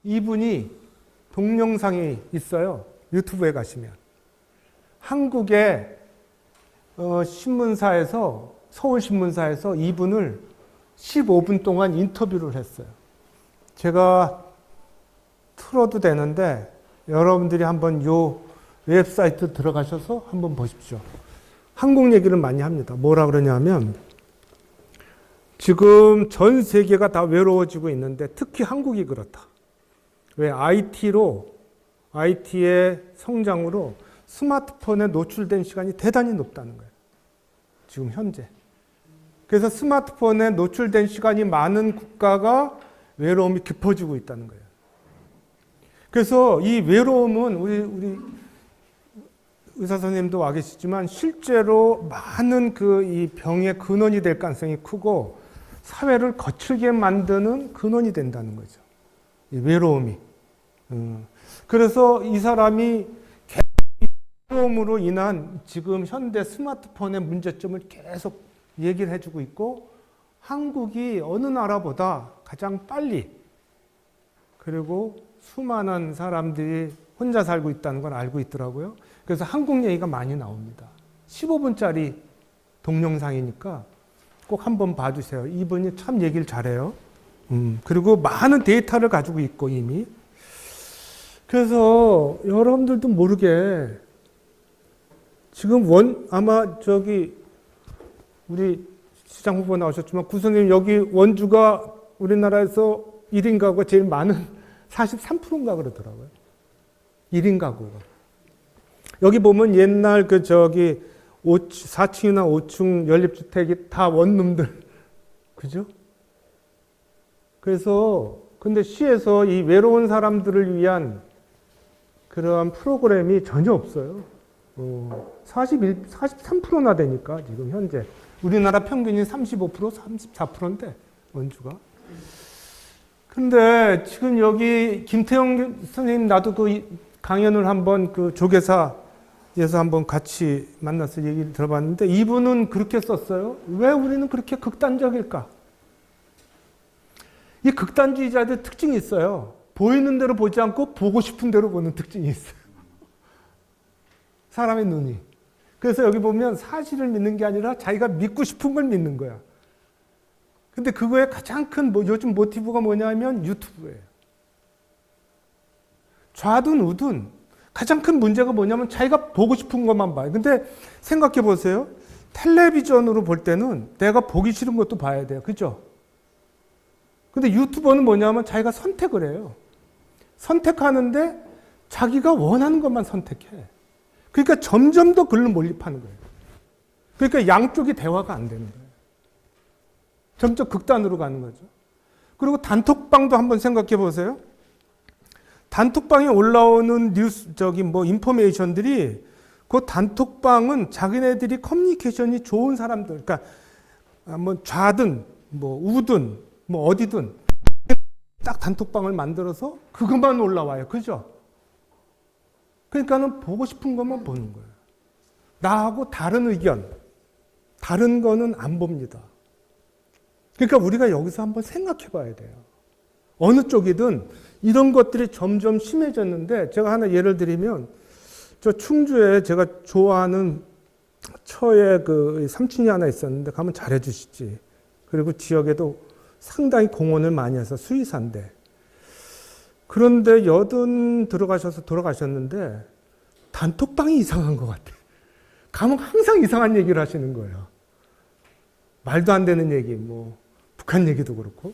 이분이 동영상이 있어요. 유튜브에 가시면. 한국의 신문사에서, 서울신문사에서 이분을 15분 동안 인터뷰를 했어요. 제가 틀어도 되는데 여러분들이 한번 요 웹사이트 들어가셔서 한번 보십시오. 한국 얘기를 많이 합니다. 뭐라 그러냐면 지금 전 세계가 다 외로워지고 있는데 특히 한국이 그렇다. 왜? IT의 성장으로 스마트폰에 노출된 시간이 대단히 높다는 거예요. 지금 현재. 그래서 스마트폰에 노출된 시간이 많은 국가가 외로움이 깊어지고 있다는 거예요. 그래서 이 외로움은 우리 의사 선생님도 와 계시지만 실제로 많은 이 병의 근원이 될 가능성이 크고 사회를 거칠게 만드는 근원이 된다는 거죠. 이 외로움이. 그래서 이 사람이 외로움으로 인한 지금 현대 스마트폰의 문제점을 계속 얘기를 해주고 있고 한국이 어느 나라보다 가장 빨리 그리고 수많은 사람들이 혼자 살고 있다는 걸 알고 있더라고요. 그래서 한국 얘기가 많이 나옵니다. 15분짜리 동영상이니까 꼭 한번 봐주세요. 이분이 참 얘기를 잘해요. 그리고 많은 데이터를 가지고 있고 이미. 그래서 여러분들도 모르게 지금 아마 우리 시장 후보 나오셨지만 구선생님 여기 원주가 우리나라에서 1인 가구가 제일 많은 43%인가 그러더라고요. 1인 가구가. 여기 보면 옛날 4층이나 5층 연립주택이 다 원룸들. 그죠? 그래서 근데 시에서 이 외로운 사람들을 위한 그러한 프로그램이 전혀 없어요. 43%나 되니까 지금 현재. 우리나라 평균이 35%, 34%인데 원주가. 근데 지금 여기 김태형 선생님 나도 강연을 한번 조계사에서 한번 같이 만나서 얘기를 들어봤는데 이분은 그렇게 썼어요. 왜 우리는 그렇게 극단적일까? 이 극단주의자들 특징이 있어요. 보이는 대로 보지 않고 보고 싶은 대로 보는 특징이 있어요. 사람의 눈이. 그래서 여기 보면 사실을 믿는 게 아니라 자기가 믿고 싶은 걸 믿는 거야. 근데 그거의 가장 큰 요즘 모티브가 뭐냐면 유튜브예요. 좌든 우든 가장 큰 문제가 뭐냐면 자기가 보고 싶은 것만 봐요. 근데 생각해 보세요. 텔레비전으로 볼 때는 내가 보기 싫은 것도 봐야 돼요. 그죠? 근데 유튜버는 뭐냐면 자기가 선택을 해요. 선택하는데 자기가 원하는 것만 선택해. 그러니까 점점 더 글로 몰입하는 거예요. 그러니까 양쪽이 대화가 안 되는 거예요. 점점 극단으로 가는 거죠. 그리고 단톡방도 한번 생각해 보세요. 단톡방에 올라오는 뉴스, 인포메이션들이 그 단톡방은 자기네들이 커뮤니케이션이 좋은 사람들, 그러니까 좌든, 우든, 어디든 딱 단톡방을 만들어서 그것만 올라와요. 그죠? 그러니까는 보고 싶은 것만 보는 거예요. 나하고 다른 의견, 다른 거는 안 봅니다. 그러니까 우리가 여기서 한번 생각해 봐야 돼요. 어느 쪽이든 이런 것들이 점점 심해졌는데 제가 하나 예를 들면 저 충주에 제가 좋아하는 처에 삼촌이 하나 있었는데 가면 잘해 주시지. 그리고 지역에도 상당히 공헌을 많이 해서 수의사인데 그런데 들어가셔서 돌아가셨는데 단톡방이 이상한 것 같아요. 가면 항상 이상한 얘기를 하시는 거예요. 말도 안 되는 얘기, 북한 얘기도 그렇고.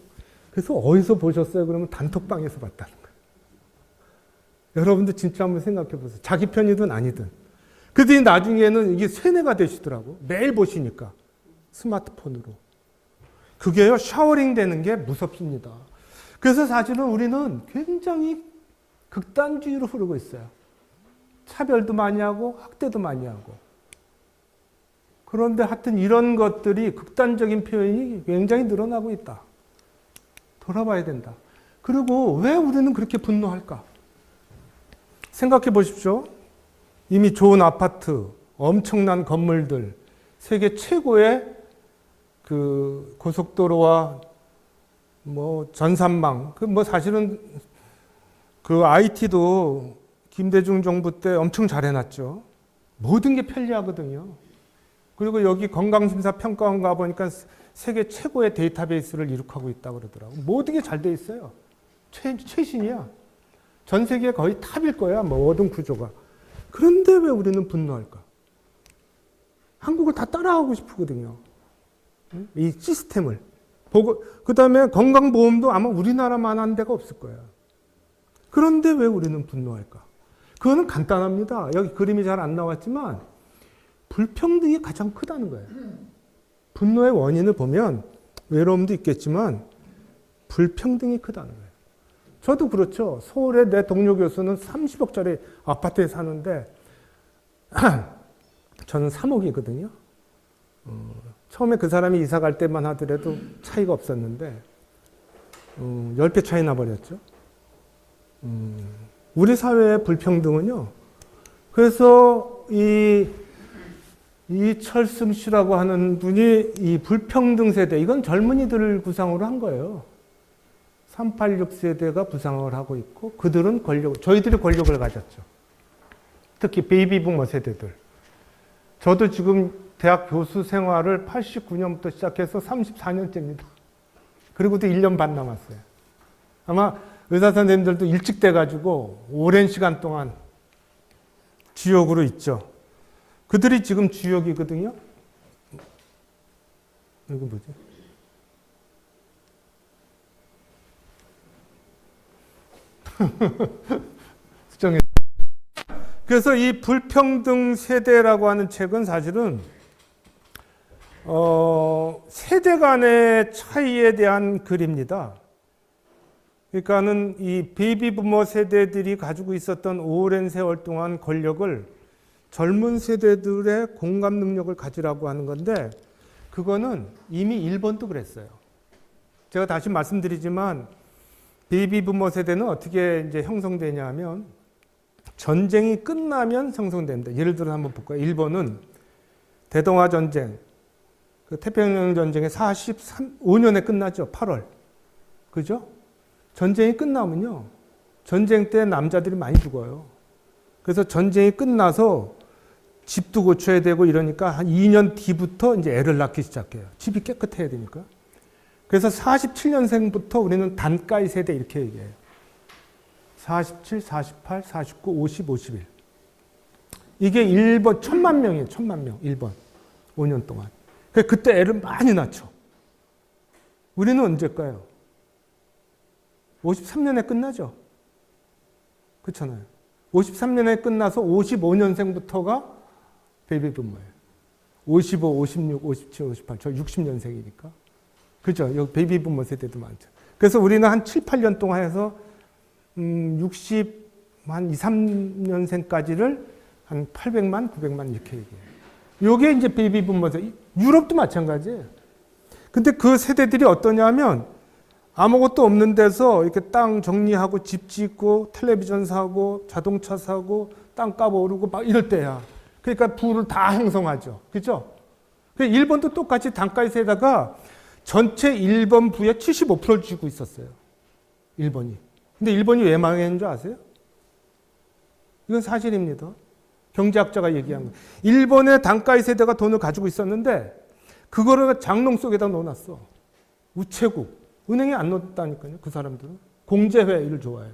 그래서 어디서 보셨어요? 그러면 단톡방에서 봤다는 거예요. 여러분도 진짜 한번 생각해 보세요. 자기 편이든 아니든. 그랬더니 나중에는 이게 쇠뇌가 되시더라고. 매일 보시니까. 스마트폰으로. 그게요, 샤워링 되는 게 무섭습니다. 그래서 사실은 우리는 굉장히 극단주의로 흐르고 있어요. 차별도 많이 하고 학대도 많이 하고. 그런데 하여튼 이런 것들이 극단적인 표현이 굉장히 늘어나고 있다. 돌아봐야 된다. 그리고 왜 우리는 그렇게 분노할까? 생각해 보십시오. 이미 좋은 아파트, 엄청난 건물들, 세계 최고의 고속도로와 전산망, 사실은 그 IT도 김대중 정부 때 엄청 잘 해놨죠. 모든 게 편리하거든요. 그리고 여기 건강심사평가원 가보니까 세계 최고의 데이터베이스를 이룩하고 있다고 그러더라고요. 모든 게 잘 돼 있어요. 최신이야. 전 세계 거의 탑일 거야. 모든 구조가. 그런데 왜 우리는 분노할까? 한국을 다 따라하고 싶거든요. 이 시스템을. 그 다음에 건강보험도 아마 우리나라만 한 데가 없을 거야. 그런데 왜 우리는 분노할까? 그거는 간단합니다. 여기 그림이 잘 안 나왔지만 불평등이 가장 크다는 거예요. 분노의 원인을 보면 외로움도 있겠지만 불평등이 크다는 거예요. 저도 그렇죠. 서울에 내 동료 교수는 30억짜리 아파트에 사는데 저는 3억이거든요. 처음에 그 사람이 이사 갈 때만 하더라도 차이가 없었는데 10배 차이 나버렸죠. 우리 사회의 불평등은요. 그래서 이철승 씨라고 하는 분이 이 불평등 세대, 이건 젊은이들을 구상으로 한 거예요. 386 세대가 구상을 하고 있고 그들은 저희들이 권력을 가졌죠. 특히 베이비 부머 세대들. 저도 지금 대학 교수 생활을 89년부터 시작해서 34년째입니다. 그리고도 1년 반 남았어요. 아마 의사 선생님들도 일찍 돼가지고 오랜 시간 동안 지옥으로 있죠. 그들이 지금 주역이거든요. 이거 뭐지? 수정해. 그래서 이 불평등 세대라고 하는 책은 사실은 세대 간의 차이에 대한 글입니다. 그러니까는 이 베이비 부머 세대들이 가지고 있었던 오랜 세월 동안 권력을 젊은 세대들의 공감 능력을 가지라고 하는 건데 그거는 이미 일본도 그랬어요. 제가 다시 말씀드리지만 베이비 부머 세대는 어떻게 이제 형성되냐 하면 전쟁이 끝나면 형성된다. 예를 들어 한번 볼까요? 일본은 대동아 전쟁, 그 태평양 전쟁이 45년에 끝나죠. 8월. 그죠? 전쟁이 끝나면요. 전쟁 때 남자들이 많이 죽어요. 그래서 전쟁이 끝나서 집도 고쳐야 되고 이러니까 한 2년 뒤부터 이제 애를 낳기 시작해요. 집이 깨끗해야 되니까. 그래서 47년생부터 우리는 단가이 세대 이렇게 얘기해요. 47, 48, 49, 50, 51. 이게 일본 1000만 명이에요. 1000만 명. 일본. 5년 동안. 그때 애를 많이 낳죠. 우리는 언제일까요? 53년에 끝나죠. 그렇잖아요. 53년에 끝나서 55년생부터가 베이비 부머예요. 55, 56, 57, 58. 저 60년생이니까. 그죠? 여기 베이비 부머 세대도 많죠. 그래서 우리는 한 7, 8년 동안 해서 60, 한 2, 3년생까지를 한 800만, 900만 이렇게 얘기해요. 요게 이제 베이비 부머 세대. 유럽도 마찬가지예요. 근데 그 세대들이 어떠냐면 아무것도 없는 데서 이렇게 땅 정리하고 집 짓고 텔레비전 사고 자동차 사고 땅값 오르고 막 이럴 때야. 그러니까 부를 다 형성하죠. 그죠? 일본도 똑같이 단가의 세대가 전체 일본 부의 75%를 쥐고 있었어요. 일본이. 근데 일본이 왜 망했는 줄 아세요? 이건 사실입니다. 경제학자가 얘기한 거예요. 일본의 단가의 세대가 돈을 가지고 있었는데 그거를 장롱 속에다 넣어놨어. 우체국. 은행에 안 넣었다니까요. 그 사람들은. 공제회의를 좋아해요.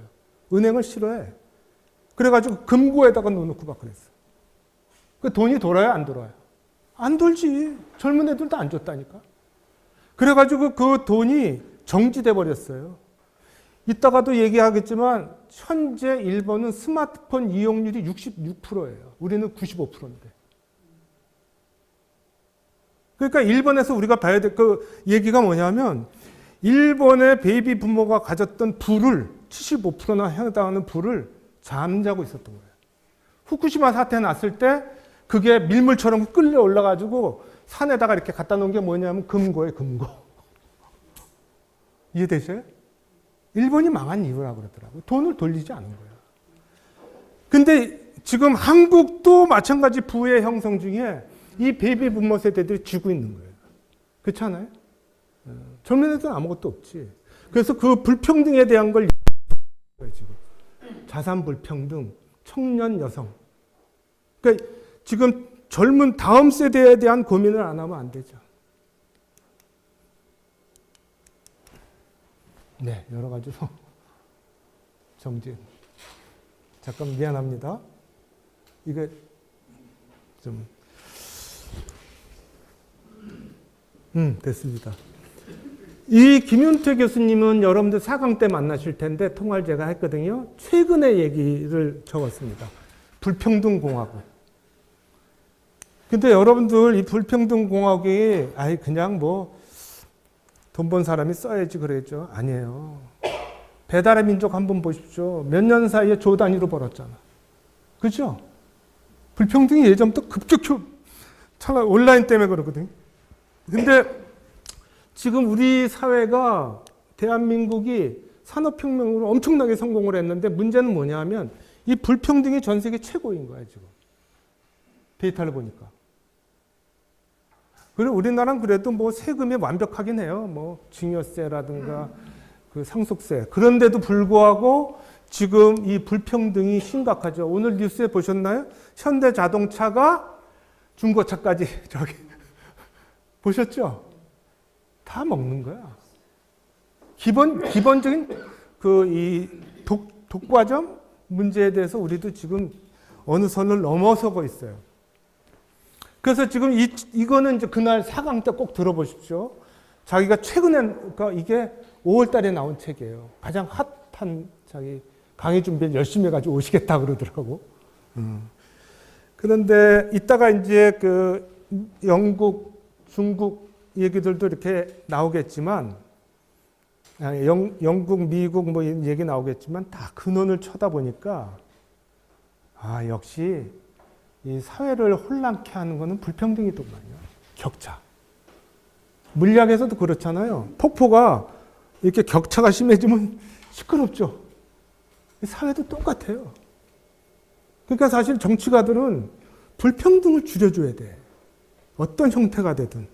은행을 싫어해. 그래가지고 금고에다가 넣어놓고 막 그랬어. 그 돈이 돌아요? 안 돌아요? 안 돌지. 젊은 애들도 안 줬다니까. 그래가지고 그 돈이 정지돼 버렸어요. 이따가도 얘기하겠지만 현재 일본은 스마트폰 이용률이 66%예요. 우리는 95%인데. 그러니까 일본에서 우리가 봐야 될 그 얘기가 뭐냐면 일본의 베이비 부모가 가졌던 부를 75%나 해당하는 부를 잠자고 있었던 거예요. 후쿠시마 사태 났을 때 그게 밀물처럼 끌려 올라가지고 산에다가 이렇게 갖다 놓은 게 뭐냐면 금고예요, 금고. 이해되세요? 일본이 망한 이유라고 그러더라고요. 돈을 돌리지 않은 거예요. 근데 지금 한국도 마찬가지 부의 형성 중에 이 베이비 부모 세대들이 쥐고 있는 거예요. 그렇지 않아요? 젊은 애들은 아무것도 없지. 그래서 그 불평등에 대한 걸 지금. 자산 불평등, 청년 여성. 그러니까 지금 젊은 다음 세대에 대한 고민을 안 하면 안 되죠. 네, 여러 가지로 정진. 잠깐 미안합니다. 이게 좀 됐습니다. 이 김윤태 교수님은 여러분들 4강 때 만나실 텐데 통화를 제가 했거든요. 최근의 얘기를 적었습니다. 불평등공화국. 근데 여러분들 이 불평등공화국이 그냥 뭐 돈 번 사람이 써야지 그러죠. 아니에요. 배달의 민족 한번 보십시오. 몇 년 사이에 조 단위로 벌었잖아. 그죠? 불평등이 예전부터 급격히 차라리 온라인 때문에 그러거든요. 근데 지금 우리 사회가 대한민국이 산업혁명으로 엄청나게 성공을 했는데 문제는 뭐냐면 이 불평등이 전 세계 최고인 거야 지금. 데이터를 보니까. 그리고 우리나라는 그래도 뭐 세금이 완벽하긴 해요. 뭐 증여세라든가 그 상속세. 그런데도 불구하고 지금 이 불평등이 심각하죠. 오늘 뉴스에 보셨나요? 현대자동차가 중고차까지 저기 보셨죠? 다 먹는 거야. 기본적인 그 이 독과점 문제에 대해서 우리도 지금 어느 선을 넘어서고 있어요. 그래서 지금 이거는 이제 그날 4강 때 꼭 들어보십시오. 자기가 최근에, 그러니까 이게 5월 달에 나온 책이에요. 가장 핫한 자기 강의 준비를 열심히 해가지고 오시겠다 그러더라고. 그런데 이따가 이제 그 영국, 중국 얘기들도 이렇게 나오겠지만, 영국, 미국 뭐 얘기 나오겠지만 다 근원을 쳐다보니까, 역시 이 사회를 혼란케 하는 거는 불평등이더만요. 격차. 물리학에서도 그렇잖아요. 폭포가 이렇게 격차가 심해지면 시끄럽죠. 사회도 똑같아요. 그러니까 사실 정치가들은 불평등을 줄여줘야 돼. 어떤 형태가 되든.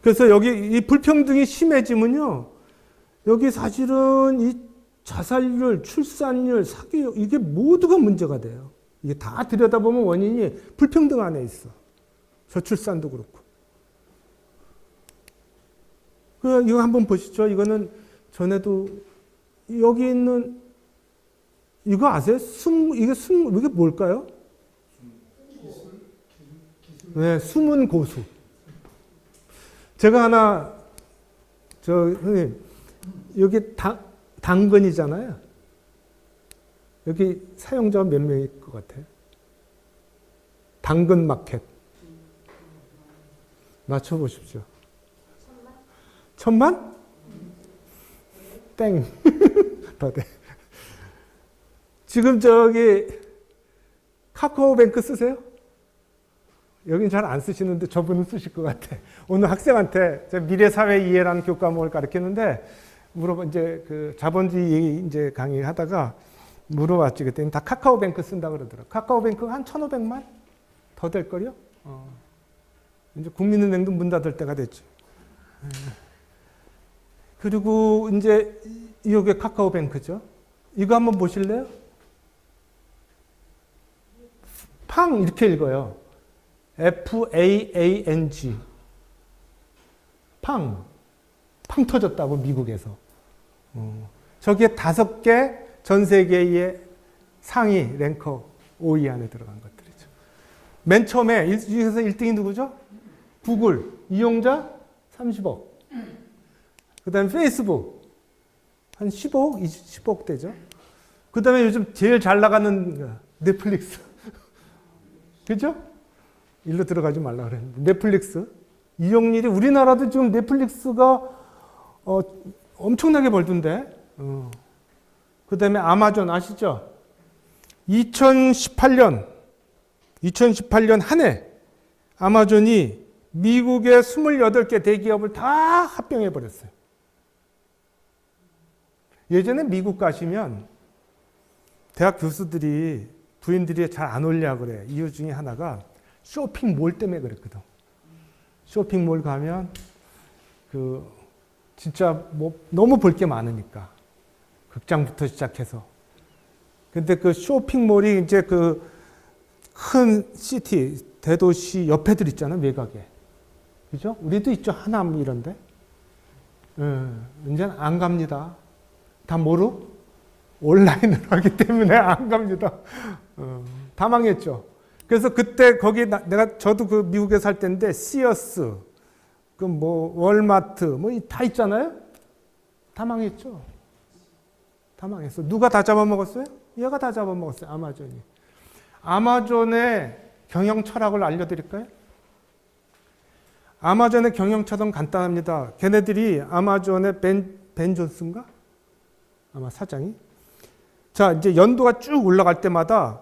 그래서 여기 이 불평등이 심해지면요. 여기 사실은 이 자살률, 출산율, 사교육 이게 모두가 문제가 돼요. 이게 다 들여다보면 원인이 불평등 안에 있어. 저출산도 그렇고. 이거 한번 보시죠. 이거는 전에도 여기 있는 이거 아세요? 이게 뭘까요? 네, 숨은 고수. 제가 하나 선생님 여기 당근이잖아요. 여기 사용자가 몇 명일 것 같아요? 당근 마켓. 맞춰보십시오. 1000만? 땡. 더 돼. 지금 저기 카카오뱅크 쓰세요? 여긴 잘 안 쓰시는데 저분은 쓰실 것 같아. 오늘 학생한테 미래사회 이해라는 교과목을 가르치는데 이제 그 자본주의 이제 강의하다가 물어봤지. 그랬더니 다 카카오뱅크 쓴다 그러더라고요. 카카오뱅크가 한 1,500만? 더 될걸요? 이제 국민은행도 문 닫을 때가 됐죠. 그리고 이제 이게 카카오뱅크죠. 이거 한번 보실래요? 팡 이렇게 읽어요. FAANG. 팡 터졌다고 미국에서. 저기에 5개 전 세계의 상위 랭커 5위 안에 들어간 것들이죠. 맨 처음에 이 중에서 1등이 누구죠? 구글. 이용자 30억. 그 다음에 페이스북. 한 15억? 10억 되죠. 그 다음에 요즘 제일 잘 나가는 넷플릭스. 그죠? 일로 들어가지 말라 그랬는데. 넷플릭스. 이용률이 우리나라도 지금 넷플릭스가 엄청나게 벌던데. 그 다음에 아마존 아시죠? 2018년 한 해 아마존이 미국의 28개 대기업을 다 합병해버렸어요. 예전에 미국 가시면 대학 교수들이 부인들이 잘 안 올려 그래. 이유 중에 하나가 쇼핑몰 때문에 그랬거든. 쇼핑몰 가면 진짜 뭐 너무 볼 게 많으니까. 극장부터 시작해서 근데 그 쇼핑몰이 이제 그 큰 시티, 대도시 옆에들 있잖아, 외곽에. 그죠? 우리도 있죠, 하남 이런데. 이제는 안 갑니다. 다 뭐로? 온라인으로 하기 때문에 안 갑니다. 다 망했죠. 그래서 그때 거기 저도 그 미국에 살 때인데 시어스, 그 뭐 월마트 뭐 다 있잖아요. 다 망했죠. 다 망했어. 누가 다 잡아먹었어요? 얘가 다 잡아먹었어요. 아마존이. 아마존의 경영 철학을 알려드릴까요? 아마존의 경영 철학은 간단합니다. 걔네들이 아마존의 벤 존슨가? 아마 사장이. 자, 이제 연도가 쭉 올라갈 때마다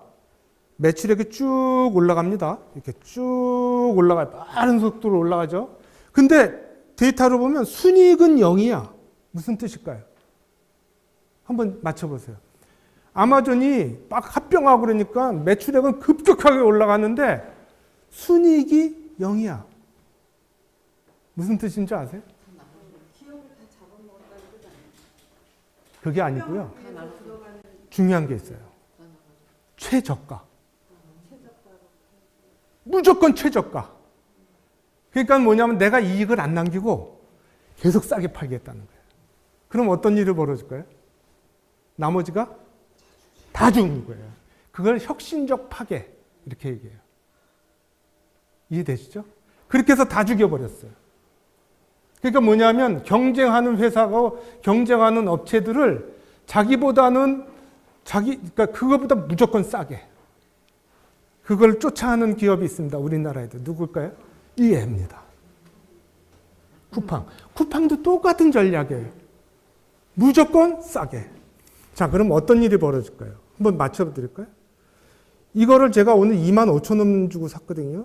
매출액이 쭉 올라갑니다. 이렇게 쭉 올라가요. 빠른 속도로 올라가죠. 근데 데이터로 보면 순이익은 0이야. 무슨 뜻일까요? 한번 맞춰보세요. 아마존이 막 합병하고 그러니까 매출액은 급격하게 올라가는데 순이익이 0이야. 무슨 뜻인지 아세요? 그게 아니고요. 중요한 게 있어요. 최저가. 무조건 최저가. 그러니까 뭐냐면 내가 이익을 안 남기고 계속 싸게 팔겠다는 거예요. 그럼 어떤 일이 벌어질까요? 나머지가 다 죽는 거예요. 그걸 혁신적 파괴 이렇게 얘기해요. 이해되시죠? 그렇게 해서 다 죽여버렸어요. 그러니까 뭐냐면 경쟁하는 회사가 경쟁하는 업체들을 그러니까 그거보다 무조건 싸게 그걸 쫓아하는 기업이 있습니다. 우리나라에도. 누굴까요? 이해입니다. 쿠팡도 똑같은 전략이에요. 무조건 싸게. 자, 그럼 어떤 일이 벌어질까요? 한번 맞춰드릴까요? 이거를 제가 오늘 25,000원 주고 샀거든요.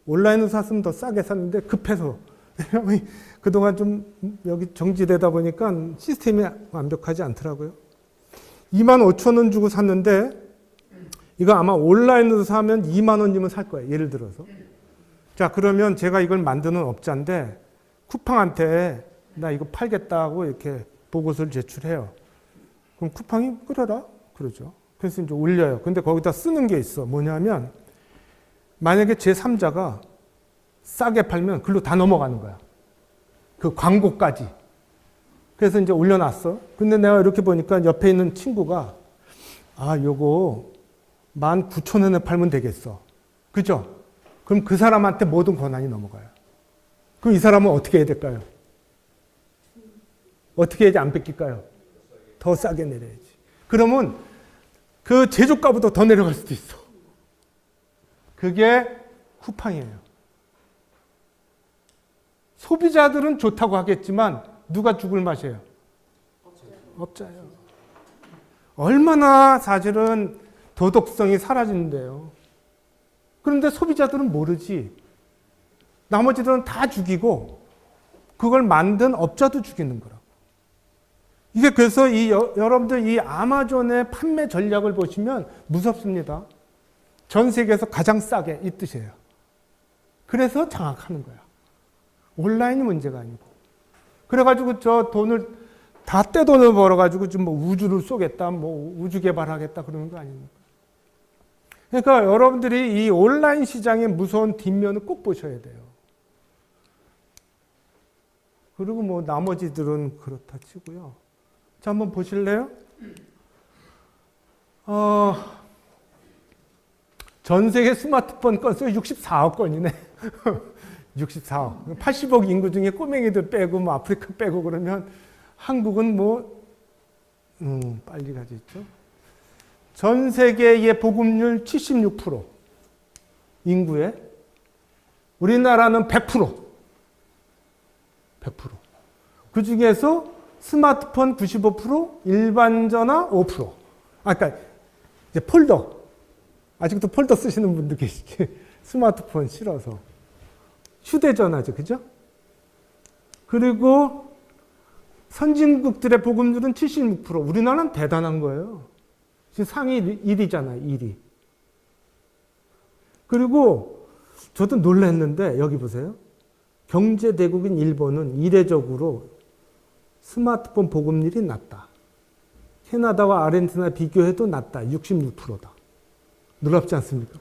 온라인으로 샀으면 더 싸게 샀는데 급해서. 그동안 좀 여기 정지되다 보니까 시스템이 완벽하지 않더라고요. 25,000원 주고 샀는데 이거 아마 온라인으로 사면 2만 원이면 살 거예요. 예를 들어서. 자, 그러면 제가 이걸 만드는 업자인데 쿠팡한테 나 이거 팔겠다고 이렇게 보고서를 제출해요. 그럼 쿠팡이 그래라 그러죠. 그래서 이제 올려요. 근데 거기다 쓰는 게 있어. 뭐냐면 만약에 제3자가 싸게 팔면 글로 다 넘어가는 거야. 그 광고까지. 그래서 이제 올려놨어. 근데 내가 이렇게 보니까 옆에 있는 친구가 요거 19,000원에 팔면 되겠어. 그죠? 그럼 그 사람한테 모든 권한이 넘어가요. 그럼 이 사람은 어떻게 해야 될까요? 어떻게 해야지 안 뺏길까요? 더 싸게 내려야지. 그러면 그 제조가보다 더 내려갈 수도 있어. 그게 쿠팡이에요. 소비자들은 좋다고 하겠지만 누가 죽을 맛이에요? 업자예요. 얼마나 사실은 도덕성이 사라지는데요. 그런데 소비자들은 모르지. 나머지들은 다 죽이고 그걸 만든 업자도 죽이는 거라고. 이게 그래서 여러분들 이 아마존의 판매 전략을 보시면 무섭습니다. 전 세계에서 가장 싸게 이 뜻이에요. 그래서 장악하는 거야. 온라인이 문제가 아니고. 그래가지고 저 돈을 다 떼돈을 벌어가지고 좀 뭐 우주를 쏘겠다, 뭐 우주 개발하겠다 그러는 거 아닙니까? 그러니까 여러분들이 이 온라인 시장의 무서운 뒷면을 꼭 보셔야 돼요. 그리고 뭐 나머지들은 그렇다 치고요. 자, 한번 보실래요? 전 세계 스마트폰 건수가 64억 건이네. 64억. 80억 인구 중에 꼬맹이들 빼고 뭐 아프리카 빼고 그러면 한국은 뭐 빨리 가지 있죠. 전 세계의 보급률 76%. 인구에. 우리나라는 100%. 100%. 그 중에서 스마트폰 95%, 일반 전화 5%. 그러니까 이제 폴더. 아직도 폴더 쓰시는 분도 계시지. 스마트폰 싫어서. 휴대전화죠. 그죠? 그리고 선진국들의 보급률은 76%. 우리나라는 대단한 거예요. 지금 상위 1위잖아요. 1위. 그리고 저도 놀랐는데 여기 보세요. 경제대국인 일본은 이례적으로 스마트폰 보급률이 낮다. 캐나다와 아르헨티나 비교해도 낮다. 66%다. 놀랍지 않습니까?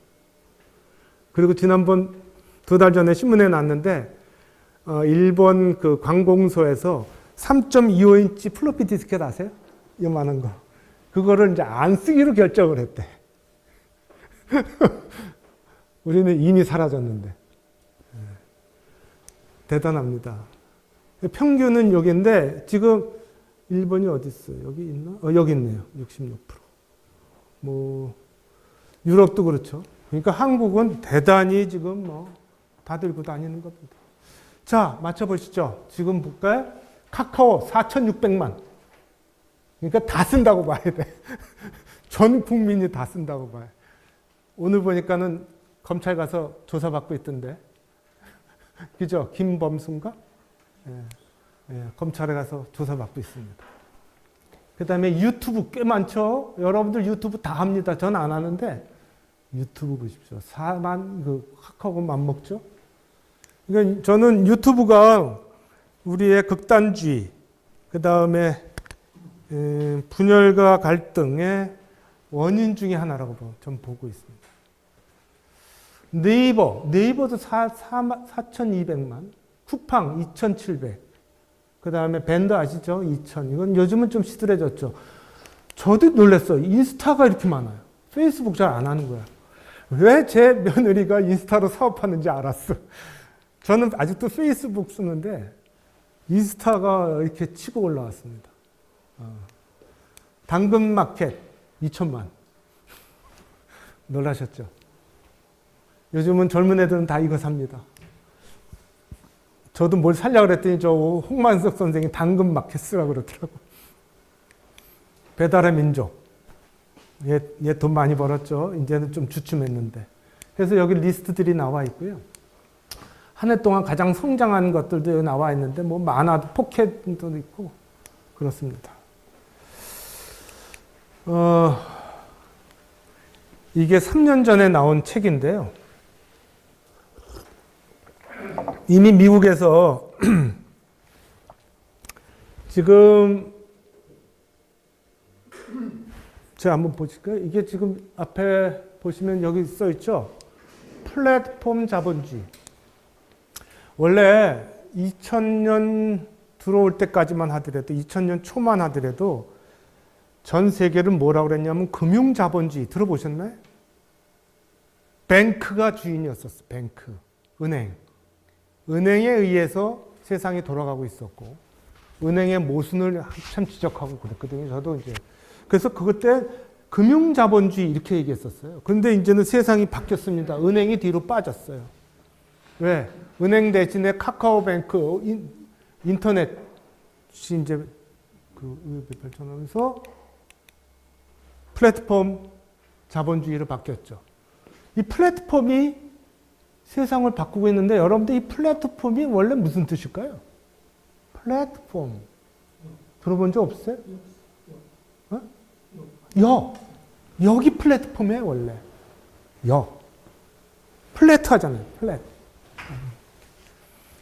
그리고 지난번 2달 전에 신문에 났는데 일본 그 관공서에서 3.25인치 플로피 디스켓 아세요? 이만한 거. 그거를 이제 안 쓰기로 결정을 했대. 우리는 이미 사라졌는데. 대단합니다. 평균은 여기인데 지금 일본이 어디 있어요? 여기 있나? 여기 있네요. 66%. 뭐 유럽도 그렇죠. 그러니까 한국은 대단히 지금 다 들고 다니는 겁니다. 자, 맞춰보시죠. 지금 볼까요? 카카오 4,600만. 그러니까 다 쓴다고 봐야 돼. 전 국민이 다 쓴다고 봐요. 오늘 보니까는 검찰 가서 조사받고 있던데. 그죠? 김범수인가? 검찰에 가서 조사받고 있습니다. 그 다음에 유튜브 꽤 많죠? 여러분들 유튜브 다 합니다. 전 안 하는데 유튜브 보십시오. 4만, 카카오가 맘먹죠? 그러니까 저는 유튜브가 우리의 극단주의, 그 다음에 분열과 갈등의 원인 중에 하나라고 전 보고 있습니다. 네이버도 4,200만, 쿠팡 2,700, 그 다음에 밴드 아시죠? 2,000. 이건 요즘은 좀 시들해졌죠. 저도 놀랐어요. 인스타가 이렇게 많아요. 페이스북 잘 안 하는 거야. 왜 제 며느리가 인스타로 사업하는지 알았어. 저는 아직도 페이스북 쓰는데 인스타가 이렇게 치고 올라왔습니다. 당근마켓 2천만. 놀라셨죠? 요즘은 젊은 애들은 다 이거 삽니다. 저도 뭘 살려고 그랬더니 저 홍만석 선생이 당근마켓 쓰라고 그러더라고. 배달의 민족. 얘 돈 많이 벌었죠. 이제는 좀 주춤했는데. 그래서 여기 리스트들이 나와 있고요. 한 해 동안 가장 성장한 것들도 나와 있는데 뭐 만화도 포켓도 있고 그렇습니다. 이게 3년 전에 나온 책인데요. 이미 미국에서 지금 제가 한번 보실까요? 이게 지금 앞에 보시면 여기 써 있죠? 플랫폼 자본주의. 원래 2000년 들어올 때까지만 하더라도 2000년 초만 하더라도 전 세계를 뭐라고 그랬냐면 금융 자본주의 들어보셨나요? 뱅크가 주인이었었어. 뱅크. 은행. 은행에 의해서 세상이 돌아가고 있었고 은행의 모순을 한참 지적하고 그랬거든요. 저도 이제 그래서 그것 때 금융자본주의 이렇게 얘기했었어요. 그런데 이제는 세상이 바뀌었습니다. 은행이 뒤로 빠졌어요. 왜? 은행 대신에 카카오뱅크, 인터넷이 이제 발전하면서 플랫폼 자본주의로 바뀌었죠. 이 플랫폼이 세상을 바꾸고 있는데 여러분들 이 플랫폼이 원래 무슨 뜻일까요? 플랫폼. 들어본 적 없어요? 역이 플랫폼이에요, 원래. 플랫 하잖아요, 플랫.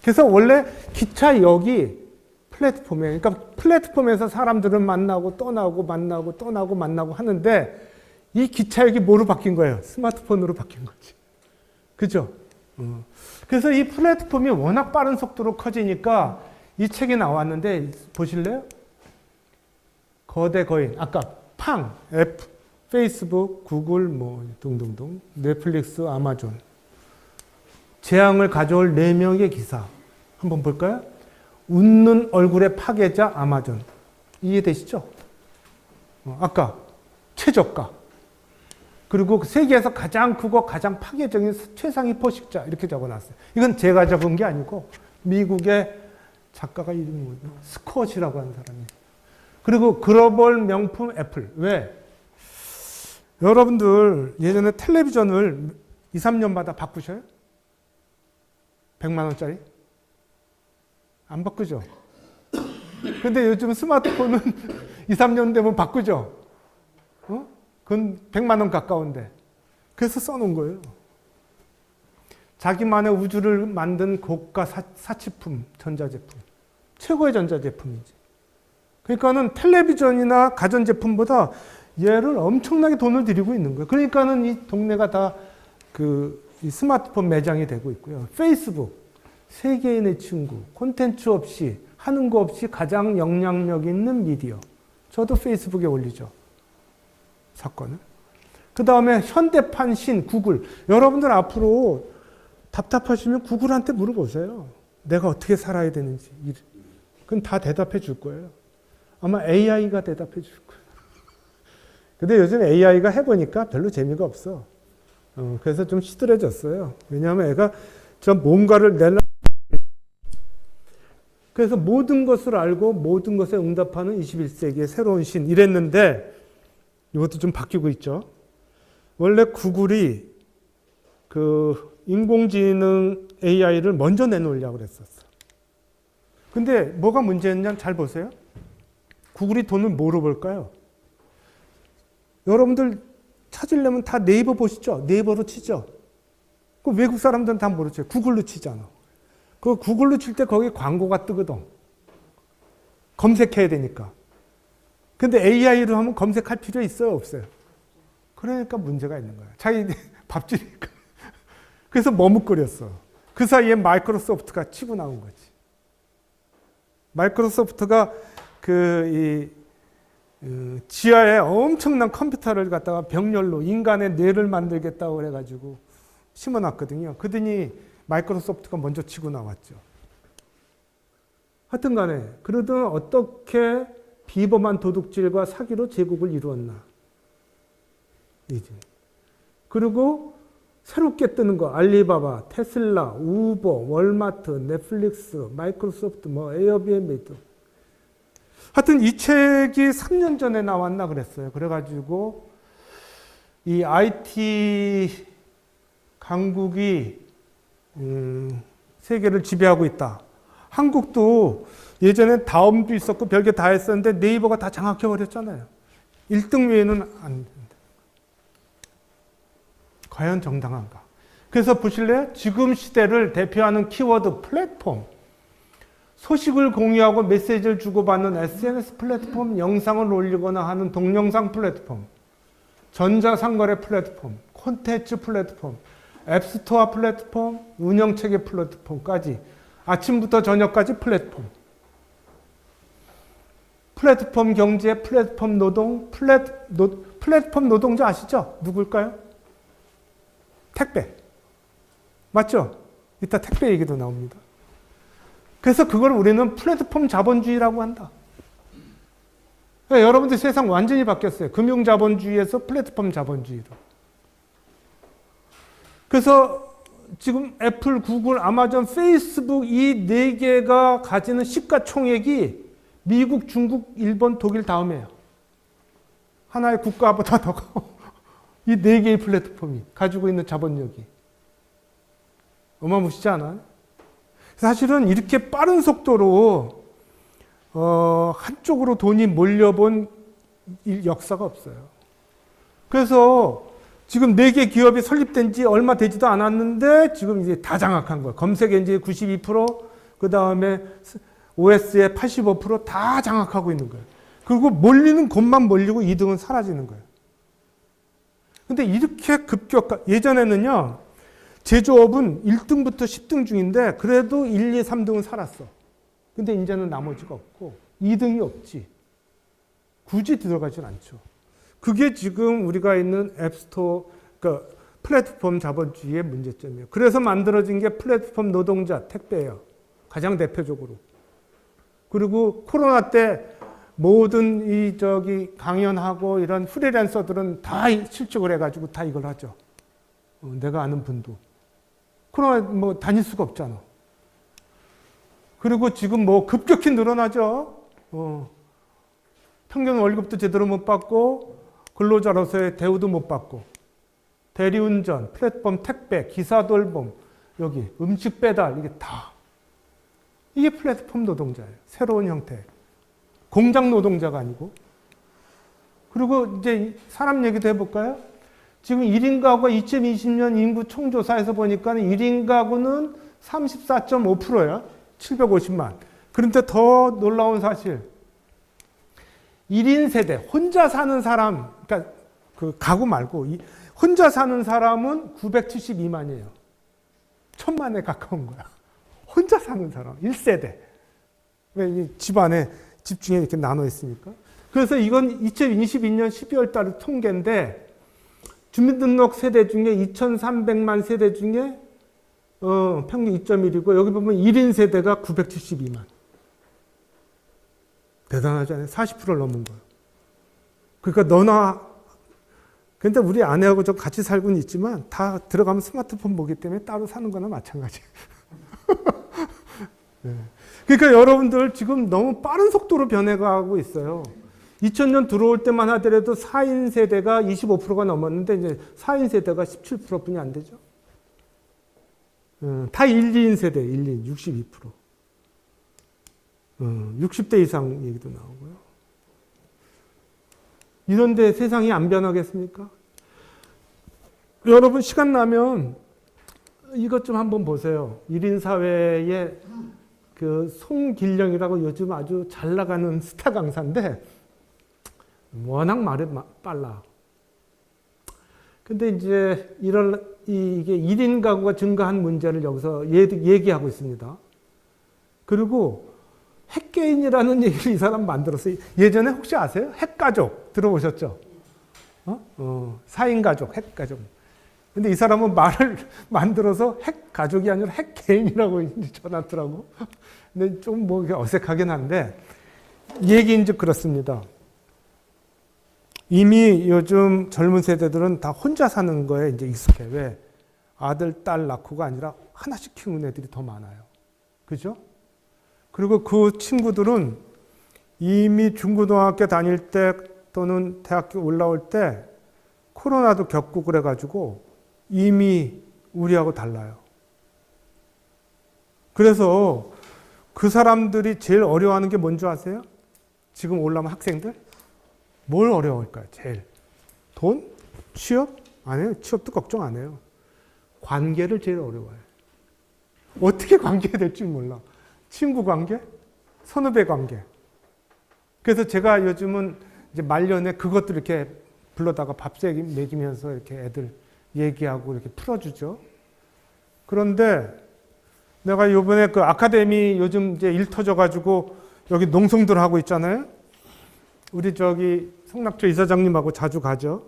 그래서 원래 기차역이 플랫폼이에요. 그러니까 플랫폼에서 사람들은 만나고 떠나고 만나고 떠나고 만나고 하는데 이 기차역이 뭐로 바뀐 거예요? 스마트폰으로 바뀐 거지. 그죠? 그래서 이 플랫폼이 워낙 빠른 속도로 커지니까 이 책이 나왔는데 보실래요? 거대 거인. 아까 페이스북, 구글, 뭐 등등등, 넷플릭스, 아마존. 재앙을 가져올 4명의 기사. 한번 볼까요? 웃는 얼굴의 파괴자 아마존. 이해되시죠? 아까 최저가. 그리고 세계에서 가장 크고 가장 파괴적인 최상위 포식자 이렇게 적어놨어요. 이건 제가 적은 게 아니고 미국의 작가가 이름이 뭐죠? 스콧이라고 하는 사람이에요. 그리고 글로벌 명품 애플. 왜? 여러분들 예전에 텔레비전을 2, 3년마다 바꾸셔요? 100만 원짜리? 안 바꾸죠? 근데 요즘 스마트폰은 2, 3년 되면 바꾸죠? 그건 100만 원 가까운데. 그래서 써놓은 거예요. 자기만의 우주를 만든 고가 사치품, 전자제품. 최고의 전자제품이지. 그러니까는 텔레비전이나 가전제품보다 얘를 엄청나게 돈을 들이고 있는 거예요. 그러니까는 이 동네가 다 이 스마트폰 매장이 되고 있고요. 페이스북, 세계인의 친구, 콘텐츠 없이, 하는 거 없이 가장 영향력 있는 미디어. 저도 페이스북에 올리죠. 사건을. 그 다음에 현대판 신, 구글. 여러분들 앞으로 답답하시면 구글한테 물어보세요. 내가 어떻게 살아야 되는지. 그건 다 대답해 줄 거예요. 아마 AI가 대답해 줄 거예요. 근데 요즘 AI가 해보니까 별로 재미가 없어. 그래서 좀 시들해졌어요. 왜냐하면 애가 저 뭔가를 그래서 모든 것을 알고 모든 것에 응답하는 21세기의 새로운 신 이랬는데 이것도 좀 바뀌고 있죠. 원래 구글이 인공지능 AI를 먼저 내놓으려고 그랬었어. 근데 뭐가 문제였냐 잘 보세요. 구글이 돈을 뭐로 벌까요? 여러분들 찾으려면 다 네이버 보시죠. 네이버로 치죠. 그 외국 사람들은 다 모르죠. 구글로 치잖아. 그 구글로 칠 때 거기 광고가 뜨거든. 검색해야 되니까. 근데 AI로 하면 검색할 필요 있어요? 없어요? 그러니까 문제가 있는 거야. 자기 밥줄이니까. 그래서 머뭇거렸어. 그 사이에 마이크로소프트가 치고 나온 거지. 마이크로소프트가 지하에 엄청난 컴퓨터를 갖다가 병렬로 인간의 뇌를 만들겠다고 그래가지고 심어놨거든요. 그러더니 마이크로소프트가 먼저 치고 나왔죠. 하여튼 간에 그러던 어떻게 비범한 도둑질과 사기로 제국을 이루었나. 그리고 새롭게 뜨는 거 알리바바, 테슬라, 우버, 월마트, 넷플릭스, 마이크로소프트, 에어비앤비 등. 하여튼 이 책이 3년 전에 나왔나 그랬어요. 그래가지고 이 IT 강국이 세계를 지배하고 있다. 한국도 예전에 다음도 있었고 별게 다 했었는데 네이버가 다 장악해버렸잖아요. 1등 외에는 안 된다. 과연 정당한가? 그래서 보실래요? 지금 시대를 대표하는 키워드 플랫폼. 소식을 공유하고 메시지를 주고받는 SNS 플랫폼, 영상을 올리거나 하는 동영상 플랫폼, 전자상거래 플랫폼, 콘텐츠 플랫폼, 앱스토어 플랫폼, 운영체계 플랫폼까지 아침부터 저녁까지 플랫폼. 플랫폼 경제, 플랫폼 노동, 플랫폼 노동자 아시죠? 누굴까요? 택배. 맞죠? 이따 택배 얘기도 나옵니다. 그래서 그걸 우리는 플랫폼 자본주의라고 한다. 그러니까 여러분들 세상 완전히 바뀌었어요. 금융 자본주의에서 플랫폼 자본주의로. 그래서 지금 애플, 구글, 아마존, 페이스북 이 네 개가 가지는 시가총액이 미국, 중국, 일본, 독일 다음이에요. 하나의 국가보다 더 이 네 개의 플랫폼이 가지고 있는 자본력이 어마무시지 않아요? 사실은 이렇게 빠른 속도로 한쪽으로 돈이 몰려본 역사가 없어요. 그래서 지금 4개 기업이 설립된 지 얼마 되지도 않았는데 지금 이제 다 장악한 거예요. 검색 엔진의 92%, 그 다음에 OS의 85%다 장악하고 있는 거예요. 그리고 몰리는 곳만 몰리고 2등은 사라지는 거예요. 근데 이렇게 예전에는요, 제조업은 1등부터 10등 중인데 그래도 1, 2, 3등은 살았어. 근데 이제는 나머지가 없고 2등이 없지. 굳이 들어가진 않죠. 그게 지금 우리가 있는 앱스토어, 그러니까 플랫폼 자본주의의 문제점이에요. 그래서 만들어진 게 플랫폼 노동자, 택배예요. 가장 대표적으로. 그리고 코로나 때 모든 강연하고 이런 프리랜서들은 다 실직을 해가지고 다 이걸 하죠. 내가 아는 분도. 코로나 다닐 수가 없잖아. 그리고 지금 급격히 늘어나죠. 평균 월급도 제대로 못 받고 근로자로서의 대우도 못 받고 대리운전, 플랫폼 택배, 기사 돌봄, 여기 음식 배달 이게 플랫폼 노동자예요. 새로운 형태. 공장 노동자가 아니고. 그리고 이제 사람 얘기도 해볼까요? 지금 1인 가구가 2020년 인구 총조사에서 보니까 1인 가구는 34.5%야. 750만. 그런데 더 놀라운 사실. 1인 세대, 혼자 사는 사람, 그러니까 그 가구 말고 혼자 사는 사람은 972만이에요. 1000만에 가까운 거야. 혼자 사는 사람, 1세대. 왜 집안에 집중에 이렇게 나눠 있으니까. 그래서 이건 2022년 12월 달 통계인데 주민등록 세대 중에 2300만 세대 중에 평균 2.1이고 여기 보면 1인 세대가 972만. 대단하지 않아요? 40%를 넘은 거예요. 그러니까 근데 우리 아내하고 좀 같이 살고는 있지만 다 들어가면 스마트폰 보기 때문에 따로 사는 거나 마찬가지예요. 네. 그러니까 여러분들 지금 너무 빠른 속도로 변해가고 있어요. 2000년 들어올 때만 하더라도 4인 세대가 25%가 넘었는데 이제 4인 세대가 17%뿐이 안 되죠. 다 1, 2인 세대, 1, 2인 62%. 60대 이상 얘기도 나오고요. 이런데 세상이 안 변하겠습니까? 여러분 시간 나면 이것 좀 한번 보세요. 1인 사회의 그 송길령이라고 요즘 아주 잘 나가는 스타 강사인데 워낙 말이 빨라. 근데 이제 이게 1인 가구가 증가한 문제를 여기서 얘기하고 있습니다. 그리고 핵개인이라는 얘기를 이 사람 만들었어요. 예전에 혹시 아세요? 핵가족 들어보셨죠? 4인 가족, 핵가족. 근데 이 사람은 말을 만들어서 핵가족이 아니라 핵개인이라고 전하더라고. 근데 좀 뭐 어색하긴 한데 얘기인즉 그렇습니다. 이미 요즘 젊은 세대들은 다 혼자 사는 거에 이제 익숙해. 왜? 아들, 딸 낳고가 아니라 하나씩 키우는 애들이 더 많아요. 그죠? 그리고 그 친구들은 이미 중고등학교 다닐 때 또는 대학교 올라올 때 코로나도 겪고 그래가지고 이미 우리하고 달라요. 그래서 그 사람들이 제일 어려워하는 게 뭔지 아세요? 지금 올라오는 학생들? 뭘 어려워할까요? 제일. 돈? 취업? 안 해요. 취업도 걱정 안 해요. 관계를 제일 어려워해요. 어떻게 관계해야 될지 몰라. 친구 관계? 선후배 관계. 그래서 제가 요즘은 이제 말년에 그것들 이렇게 불러다가 밥 먹이면서 이렇게 애들 얘기하고 이렇게 풀어주죠. 그런데 내가 요번에 그 아카데미 요즘 이제 일 터져가지고 여기 농성들 하고 있잖아요. 우리 저기 성낙조 이사장님하고 자주 가죠.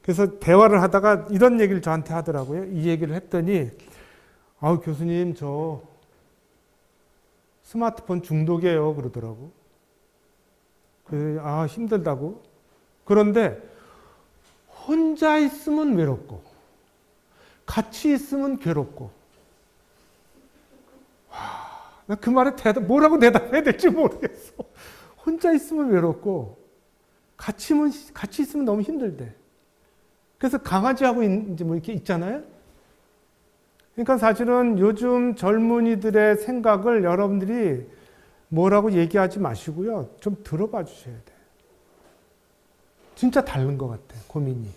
그래서 대화를 하다가 이런 얘기를 저한테 하더라고요. 이 얘기를 했더니, 교수님, 저 스마트폰 중독이에요. 그러더라고. 힘들다고. 그런데 혼자 있으면 외롭고, 같이 있으면 괴롭고. 나 그 말에 뭐라고 대답해야 될지 모르겠어. 혼자 있으면 외롭고, 같이 있으면 너무 힘들대. 그래서 강아지하고 이제 뭐 이렇게 있잖아요. 그러니까 사실은 요즘 젊은이들의 생각을 여러분들이 뭐라고 얘기하지 마시고요. 좀 들어봐 주셔야 돼. 진짜 다른 것 같아, 고민이.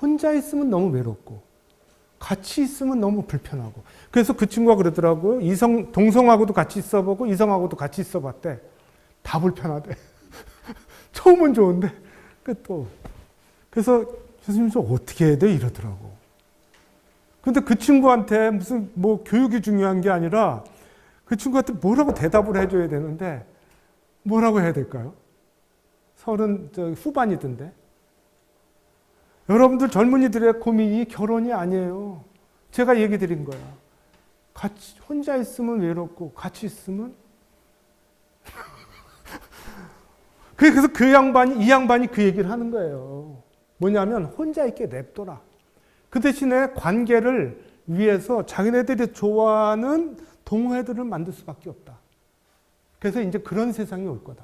혼자 있으면 너무 외롭고, 같이 있으면 너무 불편하고. 그래서 그 친구가 그러더라고요. 동성하고도 같이 있어보고, 이성하고도 같이 있어봤대. 다 불편하대. 처음은 좋은데, 그래서 교수님 저 어떻게 해야 돼? 이러더라고. 근데 그 친구한테 무슨 뭐 교육이 중요한 게 아니라 그 친구한테 뭐라고 대답을 해줘야 되는데 뭐라고 해야 될까요? 30 후반이던데. 여러분들 젊은이들의 고민이 결혼이 아니에요. 제가 얘기 드린 거야. 혼자 있으면 외롭고 같이 있으면 그래서 이 양반이 그 얘기를 하는 거예요. 뭐냐면 혼자 있게 냅둬라. 그 대신에 관계를 위해서 자기네들이 좋아하는 동호회들을 만들 수밖에 없다. 그래서 이제 그런 세상이 올 거다.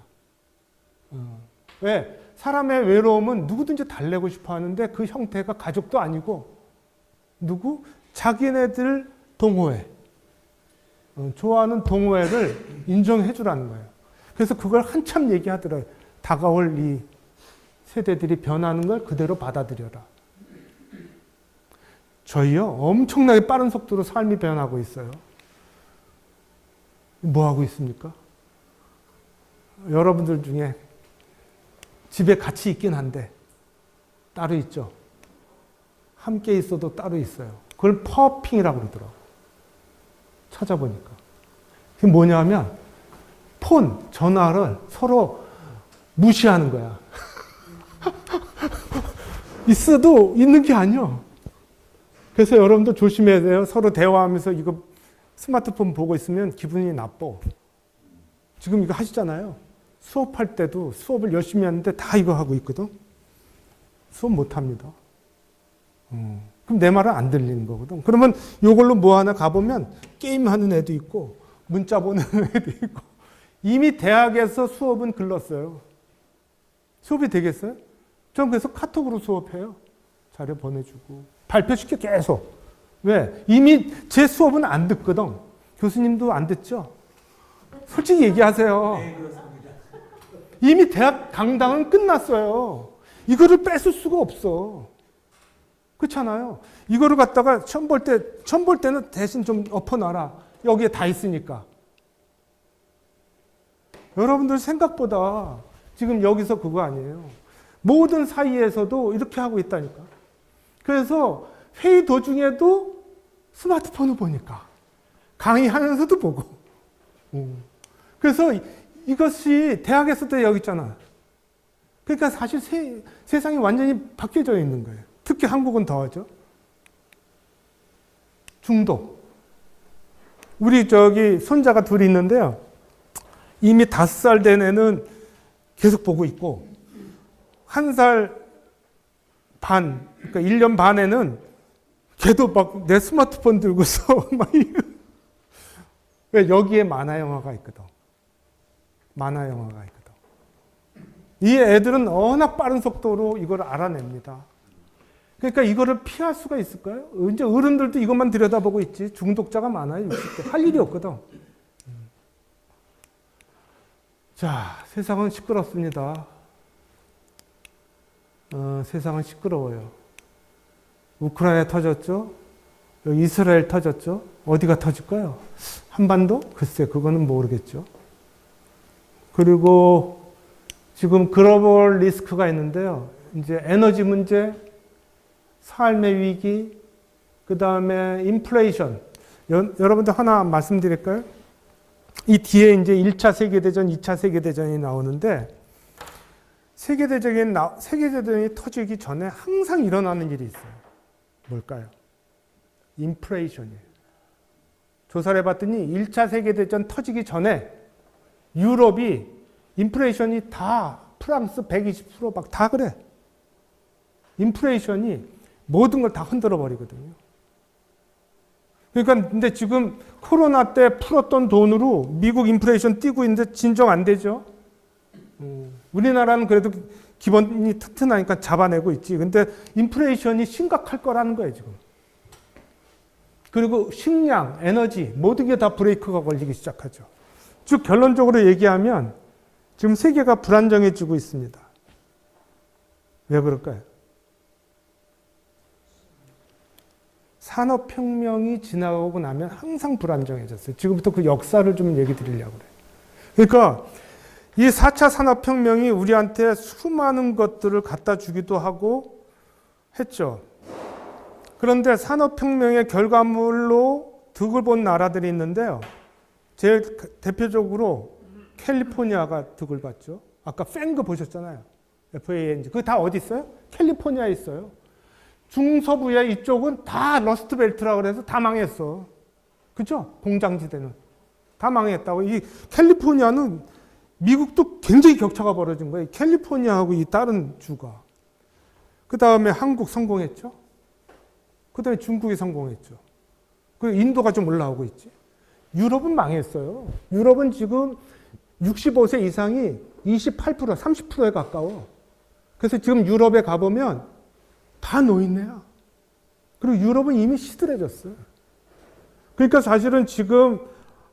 왜? 사람의 외로움은 누구든지 달래고 싶어 하는데 그 형태가 가족도 아니고 자기네들 동호회. 좋아하는 동호회를 인정해 주라는 거예요. 그래서 그걸 한참 얘기하더라고요. 다가올 이 세대들이 변하는 걸 그대로 받아들여라. 저희요, 엄청나게 빠른 속도로 삶이 변하고 있어요. 뭐 하고 있습니까? 여러분들 중에 집에 같이 있긴 한데 따로 있죠. 함께 있어도 따로 있어요. 그걸 퍼핑이라고 그러더라고요. 찾아보니까. 그게 뭐냐면 폰, 전화를 서로 무시하는 거야. 있어도 있는 게 아니야. 그래서 여러분도 조심해야 돼요. 서로 대화하면서 이거 스마트폰 보고 있으면 기분이 나빠. 지금 이거 하시잖아요. 수업할 때도 수업을 열심히 하는데 다 이거 하고 있거든. 수업 못 합니다. 그럼 내 말은 안 들리는 거거든. 그러면 이걸로 뭐 하나 가보면 게임하는 애도 있고 문자 보는 애도 있고 이미 대학에서 수업은 글렀어요. 수업이 되겠어요? 전 그래서 카톡으로 수업해요. 자료 보내주고 발표시켜 계속. 왜? 이미 제 수업은 안 듣거든. 교수님도 안 듣죠? 솔직히 얘기하세요. 이미 대학 강당은 끝났어요. 이거를 뺏을 수가 없어. 그렇잖아요. 이거를 갖다가 처음 볼 때는 대신 좀 엎어놔라. 여기에 다 있으니까. 여러분들 생각보다 지금 여기서 그거 아니에요. 모든 사이에서도 이렇게 하고 있다니까. 그래서 회의 도중에도 스마트폰을 보니까. 강의하면서도 보고. 그래서 이것이 대학에서도 여기 있잖아. 그러니까 사실 세상이 완전히 바뀌어져 있는 거예요. 특히 한국은 더하죠. 중독. 우리 손자가 둘이 있는데요. 이미 5살 된 애는 계속 보고 있고 1살 반, 그러니까 1년 반에는 걔도 막 내 스마트폰 들고서 막 왜 여기에 만화 영화가 있거든. 만화 영화가 있거든. 이 애들은 워낙 빠른 속도로 이걸 알아냅니다. 그러니까 이거를 피할 수가 있을까요? 이제 어른들도 이것만 들여다보고 있지. 중독자가 많아요. 60대. 할 일이 없거든. 자, 세상은 시끄럽습니다. 세상은 시끄러워요. 우크라이나 터졌죠? 여기 이스라엘 터졌죠? 어디가 터질까요? 한반도? 글쎄, 그거는 모르겠죠. 그리고 지금 글로벌 리스크가 있는데요. 이제 에너지 문제, 삶의 위기, 그 다음에 인플레이션. 여러분들 하나 말씀드릴까요? 이 뒤에 이제 1차 세계대전, 2차 세계대전이 나오는데, 세계대전이 터지기 전에 항상 일어나는 일이 있어요. 뭘까요? 인플레이션이에요. 조사를 해봤더니 1차 세계대전 터지기 전에 유럽이 인플레이션이 다 프랑스 120% 막 다 그래. 인플레이션이 모든 걸 다 흔들어 버리거든요. 그러니까 근데 지금 코로나 때 풀었던 돈으로 미국 인플레이션 뛰고 있는데 진정 안 되죠. 우리나라는 그래도 기본이 튼튼하니까 잡아내고 있지. 근데 인플레이션이 심각할 거라는 거예요, 지금. 그리고 식량, 에너지 모든 게 다 브레이크가 걸리기 시작하죠. 즉 결론적으로 얘기하면 지금 세계가 불안정해지고 있습니다. 왜 그럴까요? 산업혁명이 지나가고 나면 항상 불안정해졌어요. 지금부터 그 역사를 좀 얘기 드리려고 그래요. 그러니까 이 4차 산업혁명이 우리한테 수많은 것들을 갖다 주기도 하고 했죠. 그런데 산업혁명의 결과물로 득을 본 나라들이 있는데요. 제일 대표적으로 캘리포니아가 득을 봤죠. 아까 팽그 보셨잖아요. FANG. 그거 다 어디 있어요? 캘리포니아에 있어요. 중서부의 이쪽은 다 러스트벨트라고 그래서 다 망했어. 그죠? 공장지대는. 다 망했다고. 이 캘리포니아는 미국도 굉장히 격차가 벌어진 거예요. 캘리포니아하고 이 다른 주가. 그 다음에 한국 성공했죠. 그 다음에 중국이 성공했죠. 그리고 인도가 좀 올라오고 있지. 유럽은 망했어요. 유럽은 지금 65세 이상이 28%, 30%에 가까워. 그래서 지금 유럽에 가보면 다 노인네야. 그리고 유럽은 이미 시들해졌어요. 그러니까 사실은 지금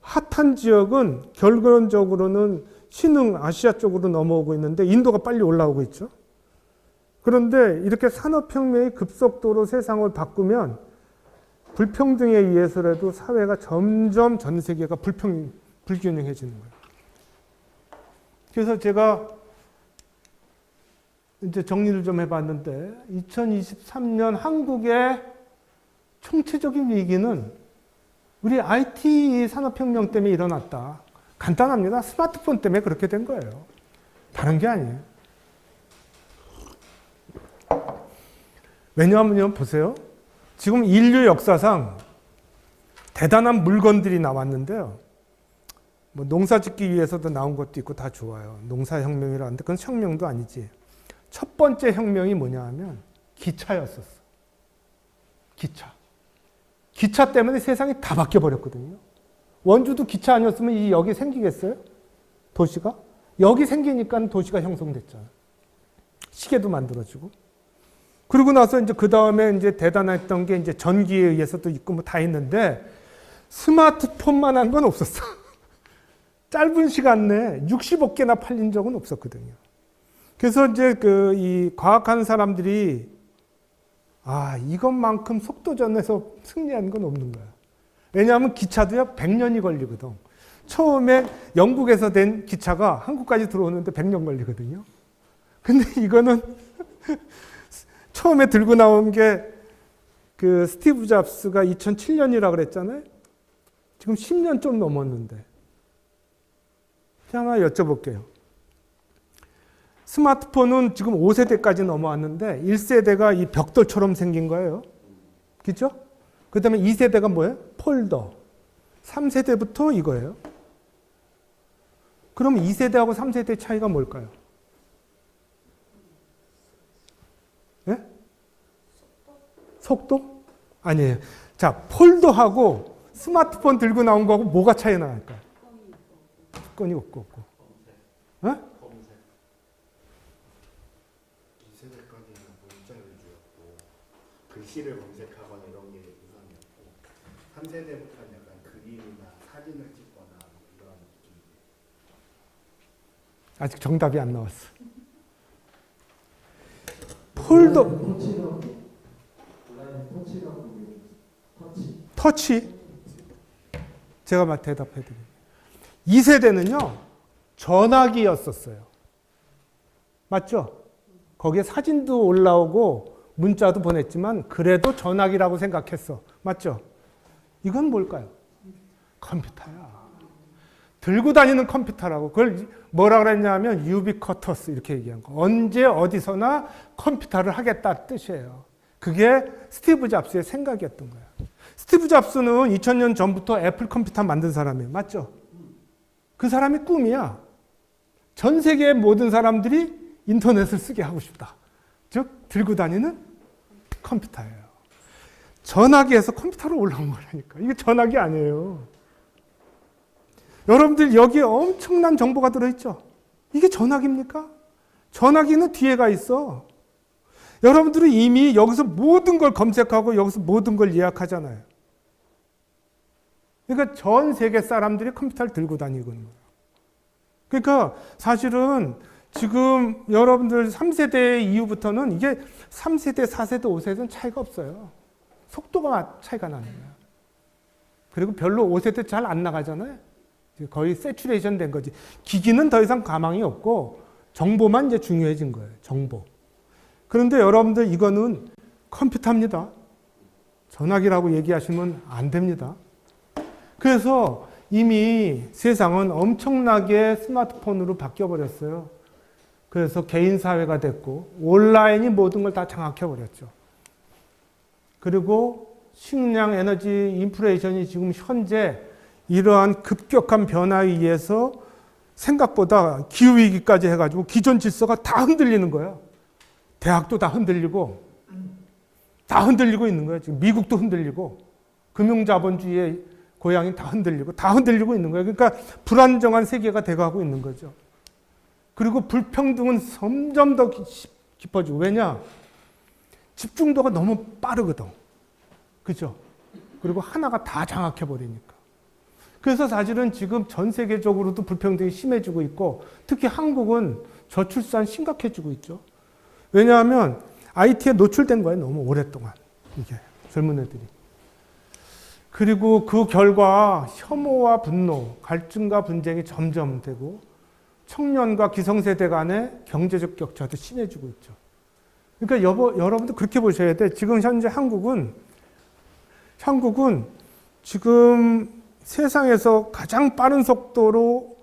핫한 지역은 결론적으로는 신흥 아시아 쪽으로 넘어오고 있는데 인도가 빨리 올라오고 있죠. 그런데 이렇게 산업혁명이 급속도로 세상을 바꾸면 불평등에 의해서라도 사회가 점점 전 세계가 불균형해지는 거예요. 그래서 제가 이제 정리를 좀 해봤는데 2023년 한국의 총체적인 위기는 우리 IT 산업혁명 때문에 일어났다. 간단합니다. 스마트폰 때문에 그렇게 된 거예요. 다른 게 아니에요. 왜냐하면 보세요. 지금 인류 역사상 대단한 물건들이 나왔는데요. 뭐 농사 짓기 위해서도 나온 것도 있고 다 좋아요. 농사혁명이라는데 그건 혁명도 아니지. 첫 번째 혁명이 뭐냐 하면 기차였었어. 기차. 기차 때문에 세상이 다 바뀌어버렸거든요. 원주도 기차 아니었으면 이 역이 생기겠어요? 도시가? 역이 생기니까 도시가 형성됐잖아요. 시계도 만들어지고. 그러고 나서 이제 그 다음에 이제 대단했던 게 이제 전기에 의해서도 있고 뭐 다 있는데 스마트폰만 한 건 없었어. 짧은 시간 내에 60억 개나 팔린 적은 없었거든요. 그래서 이제 이 과학하는 사람들이 이것만큼 속도전에서 승리한 건 없는 거야. 왜냐하면 기차도요 100년이 걸리거든. 처음에 영국에서 된 기차가 한국까지 들어오는데 100년 걸리거든요. 근데 이거는 처음에 들고 나온 게 그 스티브 잡스가 2007년이라 그랬잖아요. 지금 10년 좀 넘었는데. 하나 여쭤볼게요. 스마트폰은 지금 5세대까지 넘어왔는데 1세대가 이 벽돌처럼 생긴 거예요. 그죠? 그 다음에 2세대가 뭐예요? 폴더. 3세대부터 이거예요. 그럼 2세대하고 3세대 차이가 뭘까요? 예? 속도? 아니에요. 자, 폴더하고 스마트폰 들고 나온 거하고 뭐가 차이 나갈까요? 뚜껑이 없고. 어? 글씨를 검색하거나 이런 게 우선이었고 3세대부터는 약간 그림이나 사진을 찍거나 이런 느낌. 아직 정답이 안 나왔어. 폴더. 터치. 제가 대답해 드릴게요. 2세대는요. 전화기였었어요. 맞죠? 거기에 사진도 올라오고 문자도 보냈지만 그래도 전화기라고 생각했어. 맞죠? 이건 뭘까요? 컴퓨터야. 들고 다니는 컴퓨터라고. 그걸 뭐라 그랬냐면 유비쿼터스 이렇게 얘기한 거. 언제 어디서나 컴퓨터를 하겠다 뜻이에요. 그게 스티브 잡스의 생각이었던 거야. 스티브 잡스는 2000년 전부터 애플 컴퓨터 만든 사람이에요. 맞죠? 그 사람이 꿈이야. 전 세계의 모든 사람들이 인터넷을 쓰게 하고 싶다. 즉 들고 다니는 컴퓨터예요. 전화기에서 컴퓨터로 올라온 거라니까. 이게 전화기 아니에요. 여러분들 여기에 엄청난 정보가 들어있죠? 이게 전화기입니까? 전화기는 뒤에가 있어. 여러분들은 이미 여기서 모든 걸 검색하고 여기서 모든 걸 예약하잖아요. 그러니까 전 세계 사람들이 컴퓨터를 들고 다니고 있는 거예요. 그러니까 사실은 지금 여러분들 3세대 이후부터는 이게 3세대, 4세대, 5세대는 차이가 없어요. 속도가 차이가 나는 거예요. 그리고 별로 5세대 잘 안 나가잖아요. 거의 세츄레이션 된 거지. 기기는 더 이상 가망이 없고 정보만 이제 중요해진 거예요. 정보. 그런데 여러분들 이거는 컴퓨터입니다. 전화기라고 얘기하시면 안 됩니다. 그래서 이미 세상은 엄청나게 스마트폰으로 바뀌어버렸어요. 그래서 개인 사회가 됐고 온라인이 모든 걸 다 장악해버렸죠. 그리고 식량 에너지 인플레이션이 지금 현재 이러한 급격한 변화에 의해서 생각보다 기후위기까지 해가지고 기존 질서가 다 흔들리는 거예요. 대학도 다 흔들리고 다 흔들리고 있는 거예요. 지금 미국도 흔들리고 금융자본주의의 고향이 다 흔들리고 있는 거예요. 그러니까 불안정한 세계가 돼가고 있는 거죠. 그리고 불평등은 점점 더 깊어지고. 왜냐? 집중도가 너무 빠르거든. 그죠? 그리고 하나가 다 장악해버리니까. 그래서 사실은 지금 전 세계적으로도 불평등이 심해지고 있고 특히 한국은 저출산 심각해지고 있죠. 왜냐하면 IT에 노출된 거예요. 너무 오랫동안. 이게 젊은 애들이. 그리고 그 결과 혐오와 분노, 갈증과 분쟁이 점점 되고 청년과 기성세대 간의 경제적 격차도 심해지고 있죠. 그러니까 여러분도 그렇게 보셔야 돼. 지금 현재 한국은 지금 세상에서 가장 빠른 속도로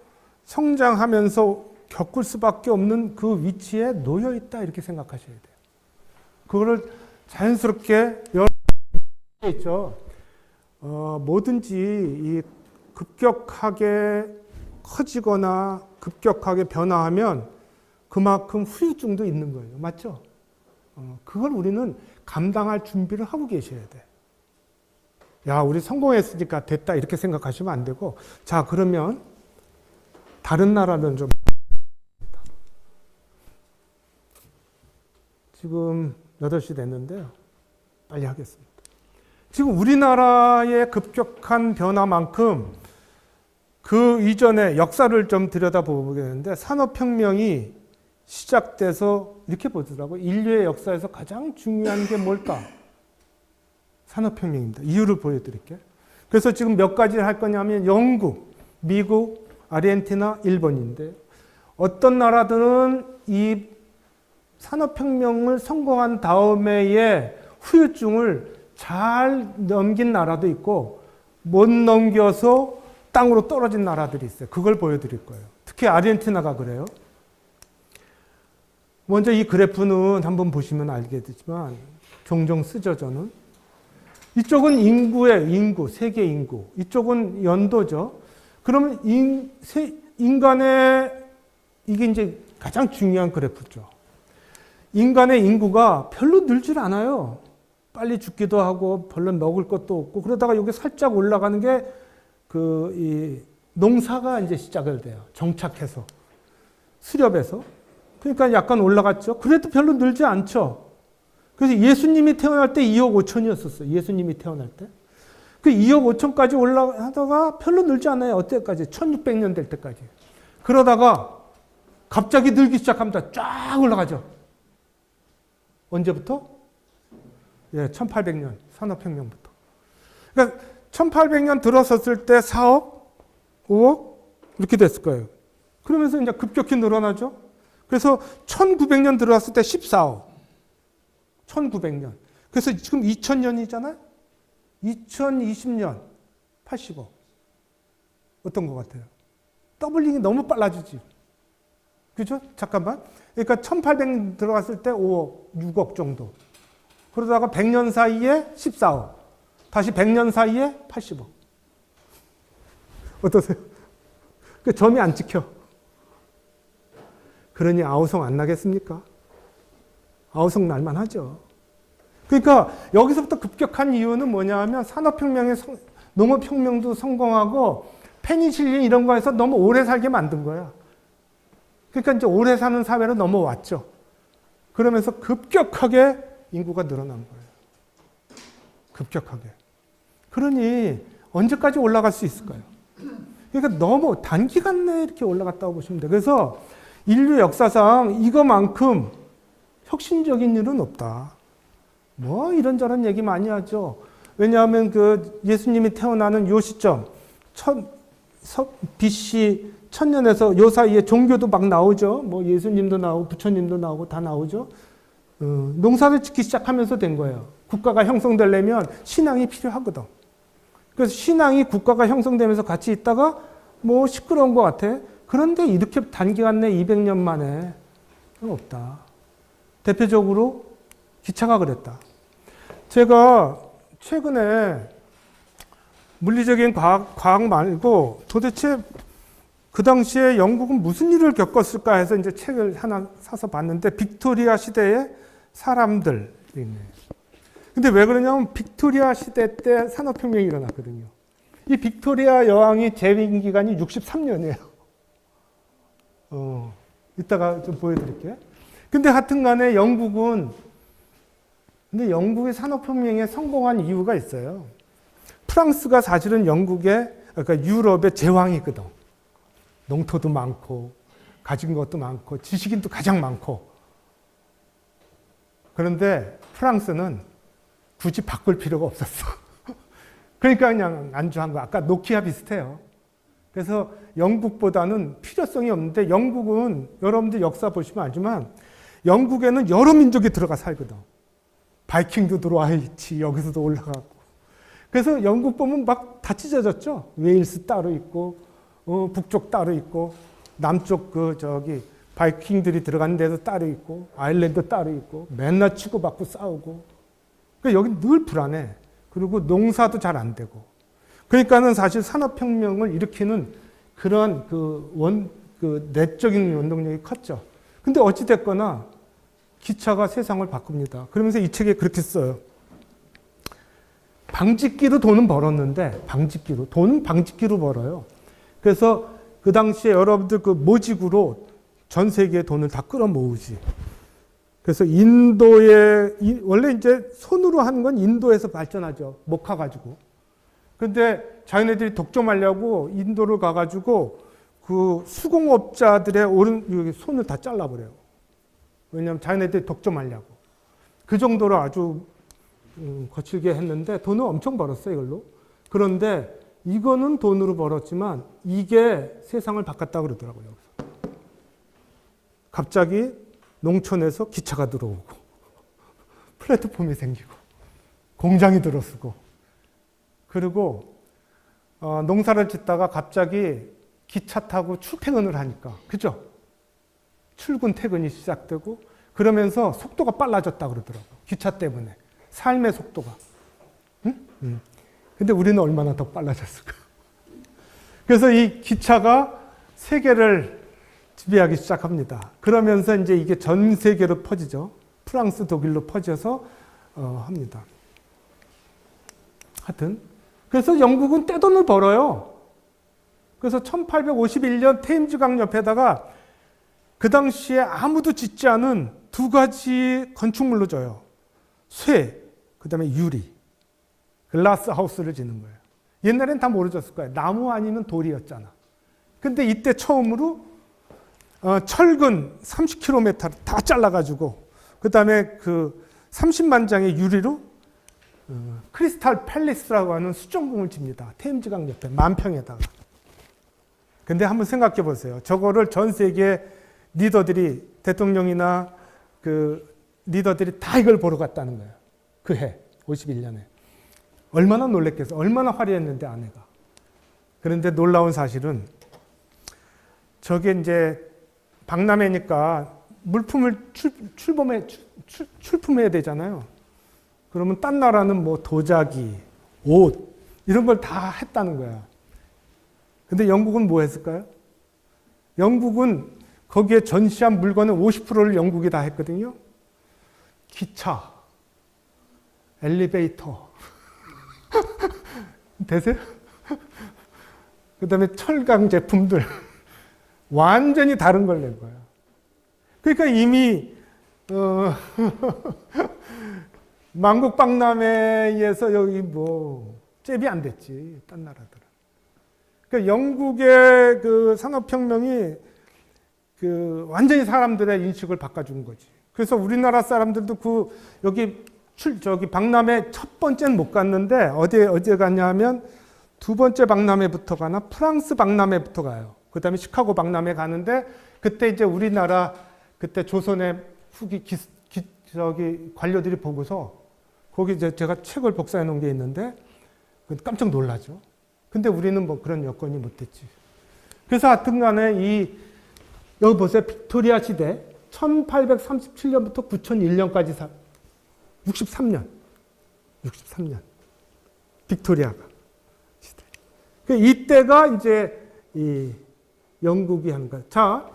성장하면서 겪을 수밖에 없는 그 위치에 놓여 있다 이렇게 생각하셔야 돼요. 그거를 자연스럽게 있죠. 뭐든지 이 급격하게 커지거나 급격하게 변화하면 그만큼 후유증도 있는 거예요. 맞죠? 그걸 우리는 감당할 준비를 하고 계셔야 돼. 야, 우리 성공했으니까 됐다 이렇게 생각하시면 안 되고, 자, 그러면 다른 나라는 좀 지금 8시 됐는데요. 빨리 하겠습니다. 지금 우리나라의 급격한 변화만큼 그 이전의 역사를 좀 들여다보겠는데, 산업혁명이 시작돼서 이렇게 보더라고요. 인류의 역사에서 가장 중요한 게 뭘까? 산업혁명입니다. 이유를 보여드릴게요. 그래서 지금 몇 가지를 할 거냐면 영국, 미국, 아르헨티나, 일본인데, 어떤 나라들은 이 산업혁명을 성공한 다음에의 후유증을 잘 넘긴 나라도 있고 못 넘겨서 땅으로 떨어진 나라들이 있어요. 그걸 보여드릴 거예요. 특히 아르헨티나가 그래요. 먼저 이 그래프는 한번 보시면 알겠지만 종종 쓰죠, 저는. 이쪽은 인구, 세계 인구. 이쪽은 연도죠. 그러면 인간의, 이게 이제 가장 중요한 그래프죠. 인간의 인구가 별로 늘질 않아요. 빨리 죽기도 하고 별로 먹을 것도 없고, 그러다가 여기 살짝 올라가는 게 이 농사가 이제 시작을 돼요. 정착해서. 수렵해서. 그러니까 약간 올라갔죠. 그래도 별로 늘지 않죠. 그래서 예수님이 태어날 때 2억 5천이었었어요. 예수님이 태어날 때. 그 2억 5천까지 올라가다가 별로 늘지 않아요. 어때까지? 1600년 될 때까지. 그러다가 갑자기 늘기 시작합니다. 쫙 올라가죠. 언제부터? 예, 1800년 산업혁명부터. 그러니까 1800년 들어섰을 때 4억, 5억 이렇게 됐을 거예요. 그러면서 이제 급격히 늘어나죠. 그래서 1900년 들어왔을 때 14억. 1900년. 그래서 지금 2000년이잖아요. 2020년 80억. 어떤 것 같아요? 더블링이 너무 빨라지지. 그죠? 잠깐만. 그러니까 1800년 들어갔을 때 5억, 6억 정도. 그러다가 100년 사이에 14억. 다시 100년 사이에 80억. 어떠세요? 그 점이 안 찍혀. 그러니 아우성 안 나겠습니까? 아우성 날만 하죠. 그러니까 여기서부터 급격한 이유는 뭐냐 하면 산업혁명의 농업혁명도 성공하고 페니실린 이런 거에서 너무 오래 살게 만든 거야. 그러니까 이제 오래 사는 사회로 넘어왔죠. 그러면서 급격하게 인구가 늘어난 거예요. 급격하게. 그러니 언제까지 올라갈 수 있을까요? 그러니까 너무 단기간 내에 이렇게 올라갔다고 보시면 돼요. 그래서 인류 역사상 이거만큼 혁신적인 일은 없다. 뭐 이런저런 얘기 많이 하죠. 왜냐하면 그 예수님이 태어나는 요 시점, BC 1000년에서 요 사이에 종교도 막 나오죠. 뭐 예수님도 나오고 부처님도 나오고 다 나오죠. 농사를 짓기 시작하면서 된 거예요. 국가가 형성되려면 신앙이 필요하거든. 그래서 신앙이 국가가 형성되면서 같이 있다가 뭐 시끄러운 것 같아. 그런데 이렇게 단기간 내 200년 만에 없다. 대표적으로 기차가 그랬다. 제가 최근에 물리적인 과학 말고 도대체 그 당시에 영국은 무슨 일을 겪었을까 해서 이제 책을 하나 사서 봤는데 빅토리아 시대의 사람들 있네요. 근데 왜 그러냐면 빅토리아 시대 때 산업혁명이 일어났거든요. 이 빅토리아 여왕이 재임 기간이 63년이에요. 이따가 좀 보여드릴게요. 근데 하여튼 간에 근데 영국의 산업혁명에 성공한 이유가 있어요. 프랑스가 사실은 그러니까 유럽의 제왕이거든. 농토도 많고, 가진 것도 많고, 지식인도 가장 많고. 그런데 프랑스는 굳이 바꿀 필요가 없었어. 그러니까 그냥 안주한 거. 아까 노키아 비슷해요. 그래서 영국보다는 필요성이 없는데 영국은 여러분들 역사 보시면 알지만 영국에는 여러 민족이 들어가 살거든. 바이킹도 들어와 있지, 여기서도 올라가고. 그래서 영국 보면 막 다 찢어졌죠. 웨일스 따로 있고, 북쪽 따로 있고, 남쪽 바이킹들이 들어가는 데도 따로 있고, 아일랜드 따로 있고, 맨날 치고받고 싸우고. 그러니까 여기 늘 불안해. 그리고 농사도 잘 안 되고. 그러니까는 사실 산업혁명을 일으키는 그런 내적인 원동력이 컸죠. 근데 어찌됐거나 기차가 세상을 바꿉니다. 그러면서 이 책에 그렇게 써요. 방짓기로 돈은 벌었는데, 돈은 방짓기로 벌어요. 그래서 그 당시에 여러분들 모직으로 전 세계의 돈을 다 끌어모으지. 그래서 원래 이제 손으로 하는 건 인도에서 발전하죠. 목화 가지고. 근데 자기네들이 독점하려고 인도를 가가지고 그 수공업자들의 손을 다 잘라버려요. 왜냐하면 자기네들이 독점하려고. 그 정도로 아주 거칠게 했는데 돈을 엄청 벌었어요, 이걸로. 그런데 이거는 돈으로 벌었지만 이게 세상을 바꿨다고 그러더라고요. 여기서. 갑자기 농촌에서 기차가 들어오고 플랫폼이 생기고 공장이 들어서고 그리고 농사를 짓다가 갑자기 기차 타고 출퇴근을 하니까 그죠? 출근 퇴근이 시작되고 그러면서 속도가 빨라졌다고 그러더라고요. 기차 때문에 삶의 속도가. 응? 근데 우리는 얼마나 더 빨라졌을까? 그래서 이 기차가 세계를 지배하기 시작합니다. 그러면서 이제 이게 전 세계로 퍼지죠. 프랑스, 독일로 퍼져서 합니다. 하여튼 그래서 영국은 떼돈을 벌어요. 그래서 1851년 테임즈강 옆에다가 그 당시에 아무도 짓지 않은 두 가지 건축물로 줘요. 쇠, 그 다음에 유리, 글라스 하우스를 짓는 거예요. 옛날엔 다 모르셨을 거예요. 나무 아니면 돌이었잖아. 근데 이때 처음으로 철근 30km를 다 잘라가지고 그 다음에 30만 장의 유리로 크리스탈 팰리스라고 하는 수정궁을 집니다. 테임즈강 옆에 만평에다가. 근데 한번 생각해 보세요. 저거를 전 세계 리더들이 대통령이나 리더들이 다 이걸 보러 갔다는 거예요. 그 해 51년에. 얼마나 놀랬겠어. 얼마나 화려했는데 아내가. 그런데 놀라운 사실은 저게 이제 박람회니까 물품을 출품해야 되잖아요. 그러면 딴 나라는 뭐 도자기, 옷 이런 걸 다 했다는 거야. 근데 영국은 뭐 했을까요? 영국은 거기에 전시한 물건의 50%를 영국이 다 했거든요. 기차, 엘리베이터. 되세요? 그 다음에 철강 제품들. 완전히 다른 걸 낸 거야. 그러니까 이미 만국박람회에서 여기 잽이 안 됐지. 딴 나라들은. 그러니까 영국의 산업혁명이 완전히 사람들의 인식을 바꿔준 거지. 그래서 우리나라 사람들도 저기 박람회 첫 번째는 못 갔는데 어디에 갔냐면 두 번째 박람회부터 가나 프랑스 박람회부터 가요. 그 다음에 시카고 박람회 가는데 그때 이제 우리나라 그때 조선의 후기 저기 관료들이 보고서 거기 이제 제가 책을 복사해 놓은 게 있는데 깜짝 놀라죠. 근데 우리는 뭐 그런 여건이 못 됐지. 그래서 하여튼 간에 여기 보세요. 빅토리아 시대 1837년부터 9001년까지 63년. 빅토리아가 시대. 이때가 이제 영국이 하는 거예요. 자,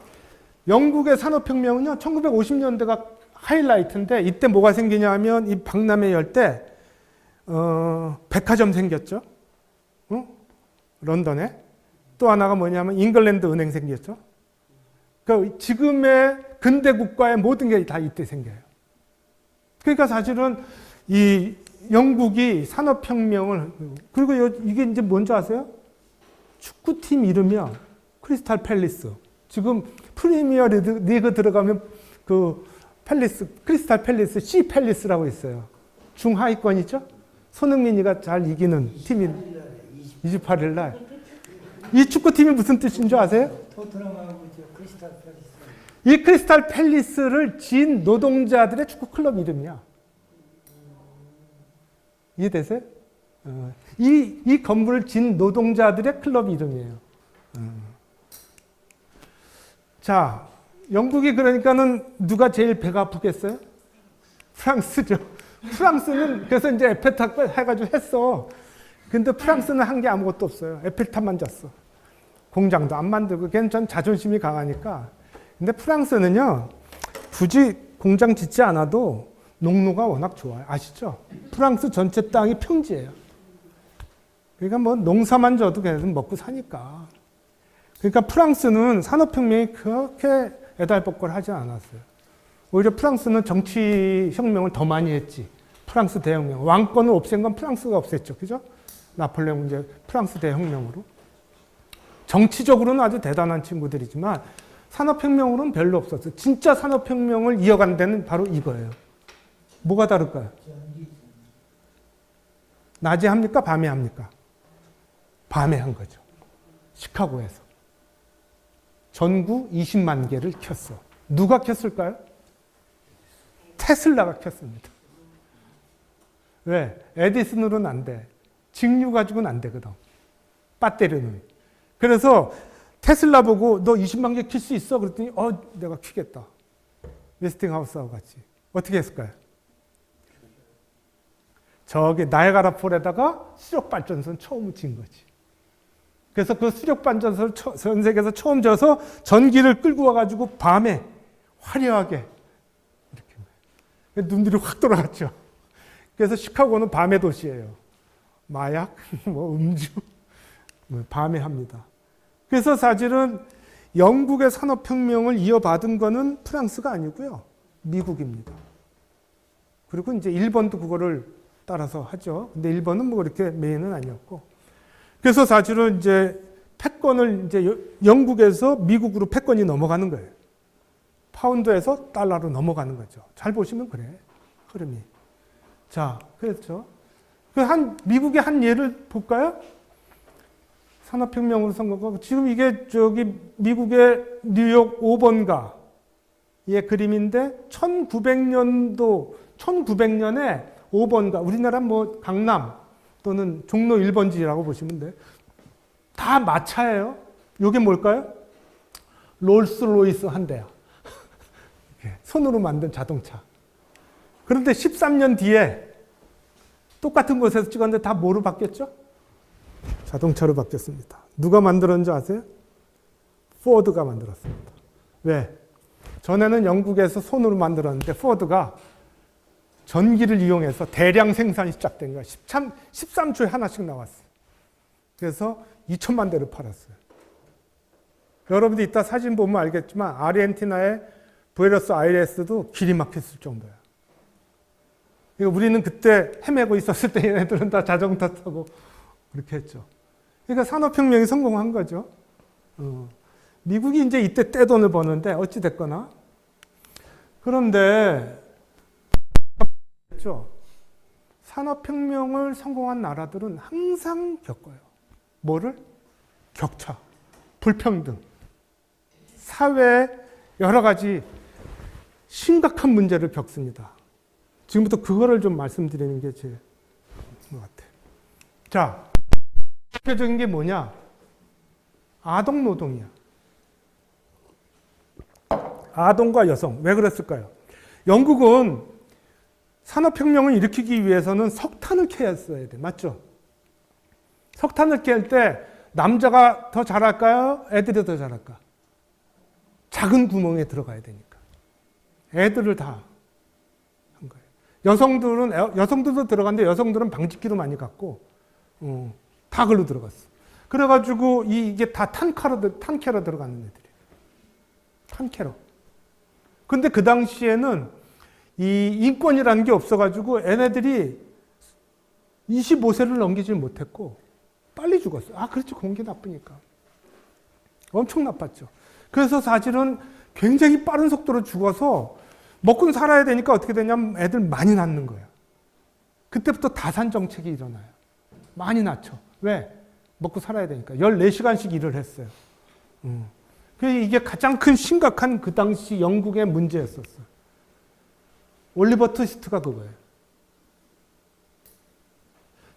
영국의 산업혁명은요, 1950년대가 하이라이트인데, 이때 뭐가 생기냐 하면, 이 박람회 열 때, 백화점 생겼죠? 런던에. 또 하나가 뭐냐면, 잉글랜드 은행 생겼죠? 그러니까 지금의 근대 국가의 모든 게 다 이때 생겨요. 그러니까 사실은 이 영국이 산업혁명을, 그리고 이게 이제 뭔지 아세요? 축구팀 이름이야. 크리스탈 팰리스. 지금 프리미어 리그 들어가면 크리스탈 팰리스, C 팰리스라고 있어요. 중하위권이죠? 손흥민이가 잘 이기는 팀이 28일 날. 이 축구팀이 무슨 뜻인 줄 아세요? 토트넘하고 크리스탈 팰리스. 이 크리스탈 팰리스를 지은 노동자들의 축구 클럽 이름이야. 이해되세요? 이 건물을 지은 노동자들의 클럽 이름이에요. 자, 영국이 그러니까는 누가 제일 배가 아프겠어요? 프랑스죠. 프랑스는 그래서 이제 에펠탑 해가지고 했어. 근데 프랑스는 한 게 아무것도 없어요. 에펠탑만 졌어. 공장도 안 만들고 걔는 전 자존심이 강하니까. 근데 프랑스는요, 굳이 공장 짓지 않아도 농로가 워낙 좋아요. 아시죠? 프랑스 전체 땅이 평지예요. 그러니까 뭐 농사만 져도 걔네들은 먹고 사니까. 그러니까 프랑스는 산업혁명이 그렇게 애달복걸 하지 않았어요. 오히려 프랑스는 정치혁명을 더 많이 했지. 프랑스 대혁명. 왕권을 없앤 건 프랑스가 없앴죠. 그죠? 나폴레옹 이제 프랑스 대혁명으로. 정치적으로는 아주 대단한 친구들이지만 산업혁명으로는 별로 없었어요. 진짜 산업혁명을 이어간 데는 바로 이거예요. 뭐가 다를까요? 낮에 합니까? 밤에 합니까? 밤에 한 거죠. 시카고에서. 전구 20만 개를 켰어. 누가 켰을까요? 테슬라가 켰습니다. 왜? 에디슨으로는 안 돼. 직류 가지고는 안 되거든. 배터리는. 그래서 테슬라 보고 너 20만 개 킬 수 있어? 그랬더니 내가 키겠다. 웨스팅하우스하고 같이. 어떻게 했을까요? 저기 나이아가라 폴에다가 수력발전소는 처음 진 거지. 그래서 그 수력발전소를 전 세계에서 처음 져서 전기를 끌고 와가지고 밤에 화려하게 이렇게 눈들이 확 돌아갔죠. 그래서 시카고는 밤의 도시예요. 마약, 뭐 음주, 밤에 합니다. 그래서 사실은 영국의 산업혁명을 이어받은 거는 프랑스가 아니고요. 미국입니다. 그리고 이제 일본도 그거를 따라서 하죠. 근데 일본은 뭐 그렇게 메인은 아니었고. 그래서 사실은 이제 패권을 이제 영국에서 미국으로 패권이 넘어가는 거예요. 파운드에서 달러로 넘어가는 거죠. 잘 보시면 그래. 흐름이. 자, 그렇죠. 미국의 한 예를 볼까요? 산업혁명으로 선거가 지금 이게 저기 미국의 뉴욕 5번가의 그림인데 1900년에 5번가 우리나라 뭐 강남 또는 종로 1번지라고 보시면 돼. 다 마차예요. 이게 뭘까요? 롤스로이스 한 대야. 손으로 만든 자동차. 그런데 13년 뒤에 똑같은 곳에서 찍었는데 다 뭐로 바뀌었죠? 자동차로 바뀌었습니다. 누가 만들었는지 아세요? 포드가 만들었습니다. 왜? 전에는 영국에서 손으로 만들었는데 포드가 전기를 이용해서 대량 생산이 시작된 거야. 13초에 하나씩 나왔어요. 그래서 2천만 대를 팔았어요. 여러분들 이따 사진 보면 알겠지만 아르헨티나의 부에노스아이레스도 길이 막혔을 정도야. 그러니까 우리는 그때 헤매고 있었을 때 얘네들은 다 자전거 타고 그렇게 했죠. 그러니까 산업혁명이 성공한 거죠. 미국이 이제 이때 떼돈을 버는데 어찌됐거나. 그런데 산업혁명을 성공한 나라들은 항상 겪어요. 뭐를? 격차, 불평등, 사회에 여러 가지 심각한 문제를 겪습니다. 지금부터 그거를 좀 말씀드리는 게 제일 것 같아요. 자, 대표적인 게 뭐냐? 아동 노동이야. 아동과 여성. 왜 그랬을까요? 영국은 산업혁명을 일으키기 위해서는 석탄을 캐야 돼. 맞죠? 석탄을 캘 때 남자가 더 잘할까요? 애들이 더 잘할까? 작은 구멍에 들어가야 되니까. 애들을 다 한 거예요. 여성들도 들어갔는데 여성들은 방직기로 많이 갔고, 다 글로 들어갔어. 그래가지고 이게 다 탄캐로 들어가는 애들이에요. 탄캐로. 근데 그 당시에는 이 인권이라는 게 없어가지고 얘네들이 25세를 넘기질 못했고 빨리 죽었어요. 그렇죠. 공기 나쁘니까. 엄청 나빴죠. 그래서 사실은 굉장히 빠른 속도로 죽어서 먹고는 살아야 되니까 어떻게 되냐면 애들 많이 낳는 거예요. 그때부터 다산 정책이 일어나요. 많이 낳죠. 왜? 먹고 살아야 되니까 14시간씩 일을 했어요. 그래서 이게 가장 큰 심각한 그 당시 영국의 문제였었어요. 올리버 트위스트가 그거예요.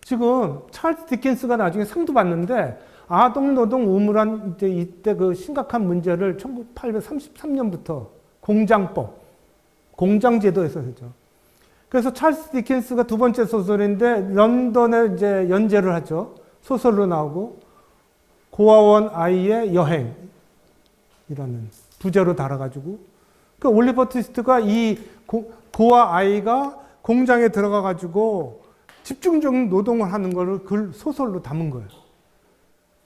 지금 찰스 디킨스가 나중에 상도 받는데 아동 노동 우물한 이제 이때 그 심각한 문제를 1833년부터 공장법, 공장제도에서 했죠. 그래서 찰스 디킨스가 두 번째 소설인데 런던에 이제 연재를 하죠. 소설로 나오고 고아원 아이의 여행이라는 부제로 달아가지고 그 올리버 트위스트가 이 고아 아이가 공장에 들어가가지고 집중적인 노동을 하는 거를 글 소설로 담은 거예요.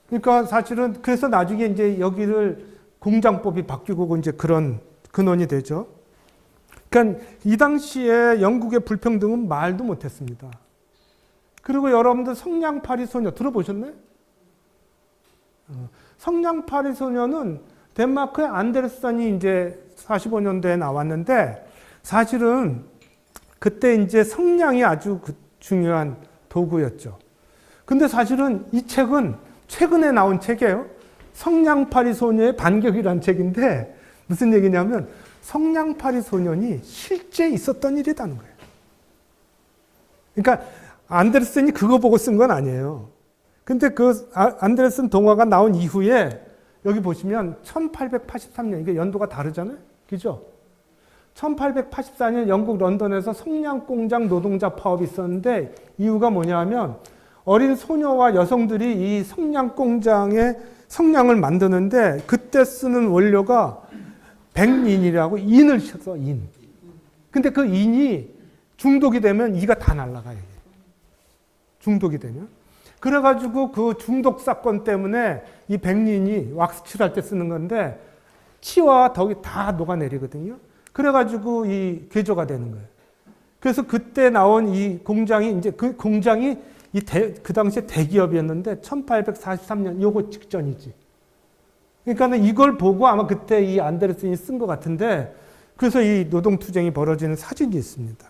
그러니까 사실은 그래서 나중에 이제 여기를 공장법이 바뀌고 이제 그런 근원이 되죠. 그러니까 이 당시에 영국의 불평등은 말도 못했습니다. 그리고 여러분들 성냥팔이 소녀 들어보셨나요? 성냥팔이 소녀는 덴마크의 안데르센이 이제 45년도에 나왔는데 사실은 그때 이제 성냥이 아주 중요한 도구였죠. 근데 사실은 이 책은 최근에 나온 책이에요. 성냥팔이 소녀의 반격이라는 책인데 무슨 얘기냐면 성냥팔이 소년이 실제 있었던 일이라는 거예요. 그러니까 안데르센이 그거 보고 쓴 건 아니에요. 근데 그 안데르센 동화가 나온 이후에 여기 보시면 1883년, 이게 연도가 다르잖아요. 그죠? 1884년 영국 런던에서 성냥 공장 노동자 파업이 있었는데 이유가 뭐냐면 어린 소녀와 여성들이 이 성냥 공장에 성냥을 만드는데 그때 쓰는 원료가 백린이라고 인을 써, 인. 근데 그 인이 중독이 되면 이가 다 날아가요. 중독이 되면. 그래가지고 그 중독 사건 때문에 이 백린이 왁스 칠할 때 쓰는 건데 치와 덕이 다 녹아내리거든요. 그래가지고 이 괴조가 되는 거예요. 그래서 그때 나온 이 공장이 이제 그 공장이 그 당시에 대기업이었는데 1843년 요거 직전이지. 그러니까는 이걸 보고 아마 그때 이 안데르센이 쓴 것 같은데 그래서 이 노동투쟁이 벌어지는 사진이 있습니다.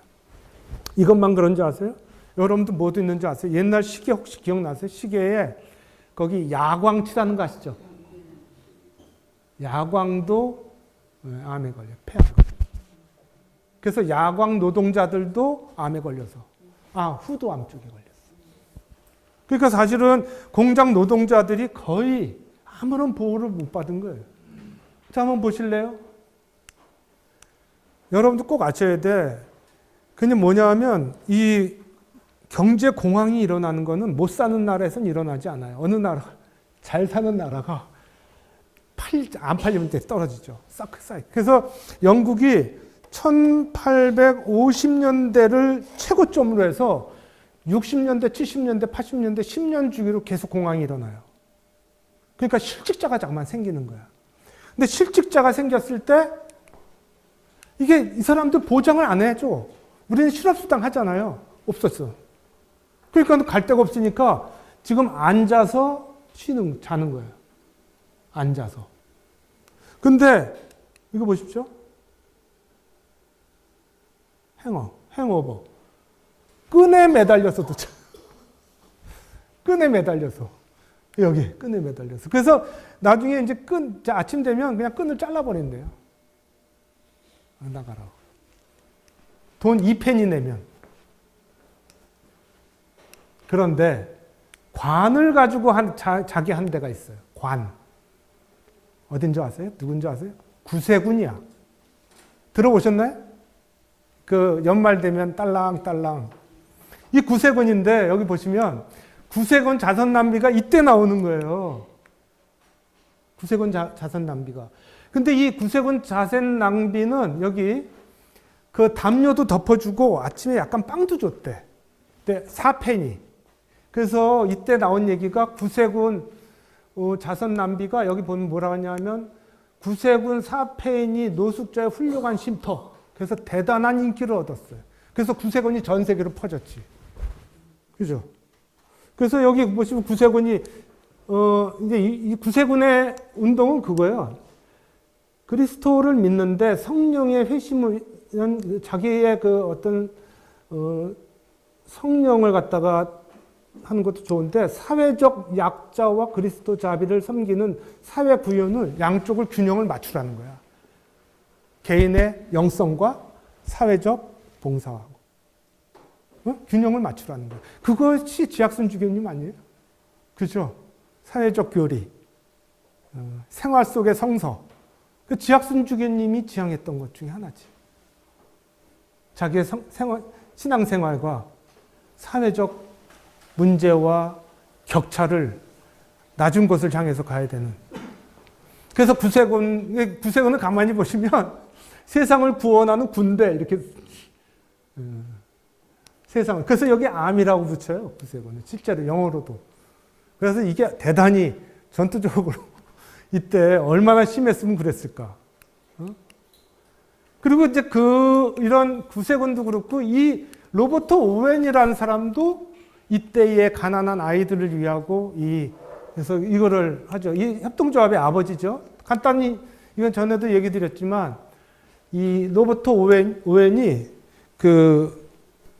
이것만 그런 줄 아세요? 여러분도 뭐도 있는지 아세요? 옛날 시계 혹시 기억나세요? 시계에 거기 야광치라는 거 아시죠? 야광도 암에 걸려요. 폐암. 그래서 야광 노동자들도 암에 걸려서 후두암 쪽에 걸렸어요. 그러니까 사실은 공장 노동자들이 거의 아무런 보호를 못 받은 거예요. 자, 한번 보실래요? 여러분도 꼭 아셔야 돼. 그게 뭐냐 하면 이 경제 공황이 일어나는 거는 못 사는 나라에서는 일어나지 않아요. 어느 나라, 잘 사는 나라가 안 팔리면 떨어지죠. 쌓여. 그래서 영국이 1850년대를 최고점으로 해서 60년대, 70년대, 80년대, 10년 주기로 계속 공황이 일어나요. 그러니까 실직자가 잠깐 생기는 거야. 근데 실직자가 생겼을 때 이게 이 사람들 보장을 안 해줘. 우리는 실업수당 하잖아요. 없었어. 그러니까 갈 데가 없으니까 지금 앉아서 자는 거예요. 앉아서. 근데 이거 보십시오. 행어버. 끈에 매달려서 끈에 매달려서. 여기 끈에 매달려서. 그래서 나중에 이제 아침 되면 그냥 끈을 잘라버린대요. 나가라. 돈 2페니 내면. 그런데 관을 가지고 자기 한 데가 있어요. 관. 어딘 줄 아세요? 누군 줄 아세요? 구세군이야. 들어보셨나요? 그 연말 되면 딸랑딸랑. 이 구세군인데 여기 보시면 구세군 자선 낭비가 이때 나오는 거예요. 구세군 자선 낭비가. 근데 이 구세군 자선 낭비는 여기 그 담요도 덮어주고 아침에 약간 빵도 줬대. 근데 4페니. 그래서 이때 나온 얘기가 구세군 자선 낭비가 여기 보면 뭐라고 하냐면 구세군 4페니 노숙자의 훌륭한 쉼터. 그래서 대단한 인기를 얻었어요. 그래서 구세군이 전 세계로 퍼졌지. 그죠? 그래서 여기 보시면 구세군이 이제 이 구세군의 운동은 그거예요. 그리스도를 믿는데 성령의 회심을 자기의 그 어떤 성령을 갖다가 하는 것도 좋은데 사회적 약자와 그리스도 자비를 섬기는 사회 구현을 양쪽을 균형을 맞추라는 거야. 개인의 영성과 사회적 봉사하고 균형을 맞추라는 거야. 그것이 지학순 주교님 아니에요? 그죠? 사회적 교리, 생활 속의 성서. 그 지학순 주교님이 지향했던 것 중에 하나지. 자기의 신앙생활과 사회적 문제와 격차를 낮은 것을 향해서 가야 되는. 그래서 구세군을 가만히 보시면 세상을 구원하는 군대 이렇게 세상을. 그래서 여기 암이라고 붙여요. 구세군은 실제로 영어로도. 그래서 이게 대단히 전투적으로 이때 얼마나 심했으면 그랬을까. 그리고 이제 이런 구세군도 그렇고 이 로버트 오웬이라는 사람도 이때의 가난한 아이들을 위하고 그래서 이거를 하죠. 이 협동조합의 아버지죠. 간단히 이건 전에도 얘기 드렸지만 이 로버트 오웬이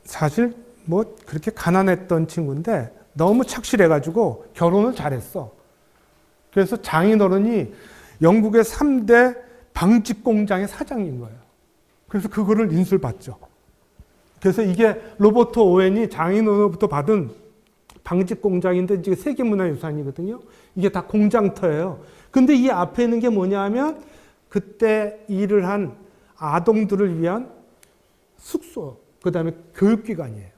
사실 뭐 그렇게 가난했던 친구인데 너무 착실해가지고 결혼을 잘했어. 그래서 장인어른이 영국의 3대 방직 공장의 사장인 거예요. 그래서 그거를 인술받죠. 그래서 이게 로버트 오웬이 장인어른으로부터 받은 방직 공장인데 이제 세계문화유산이거든요. 이게 다 공장터예요. 근데 이 앞에 있는 게 뭐냐 하면 그때 일을 한 아동들을 위한 숙소, 그 다음에 교육기관이에요.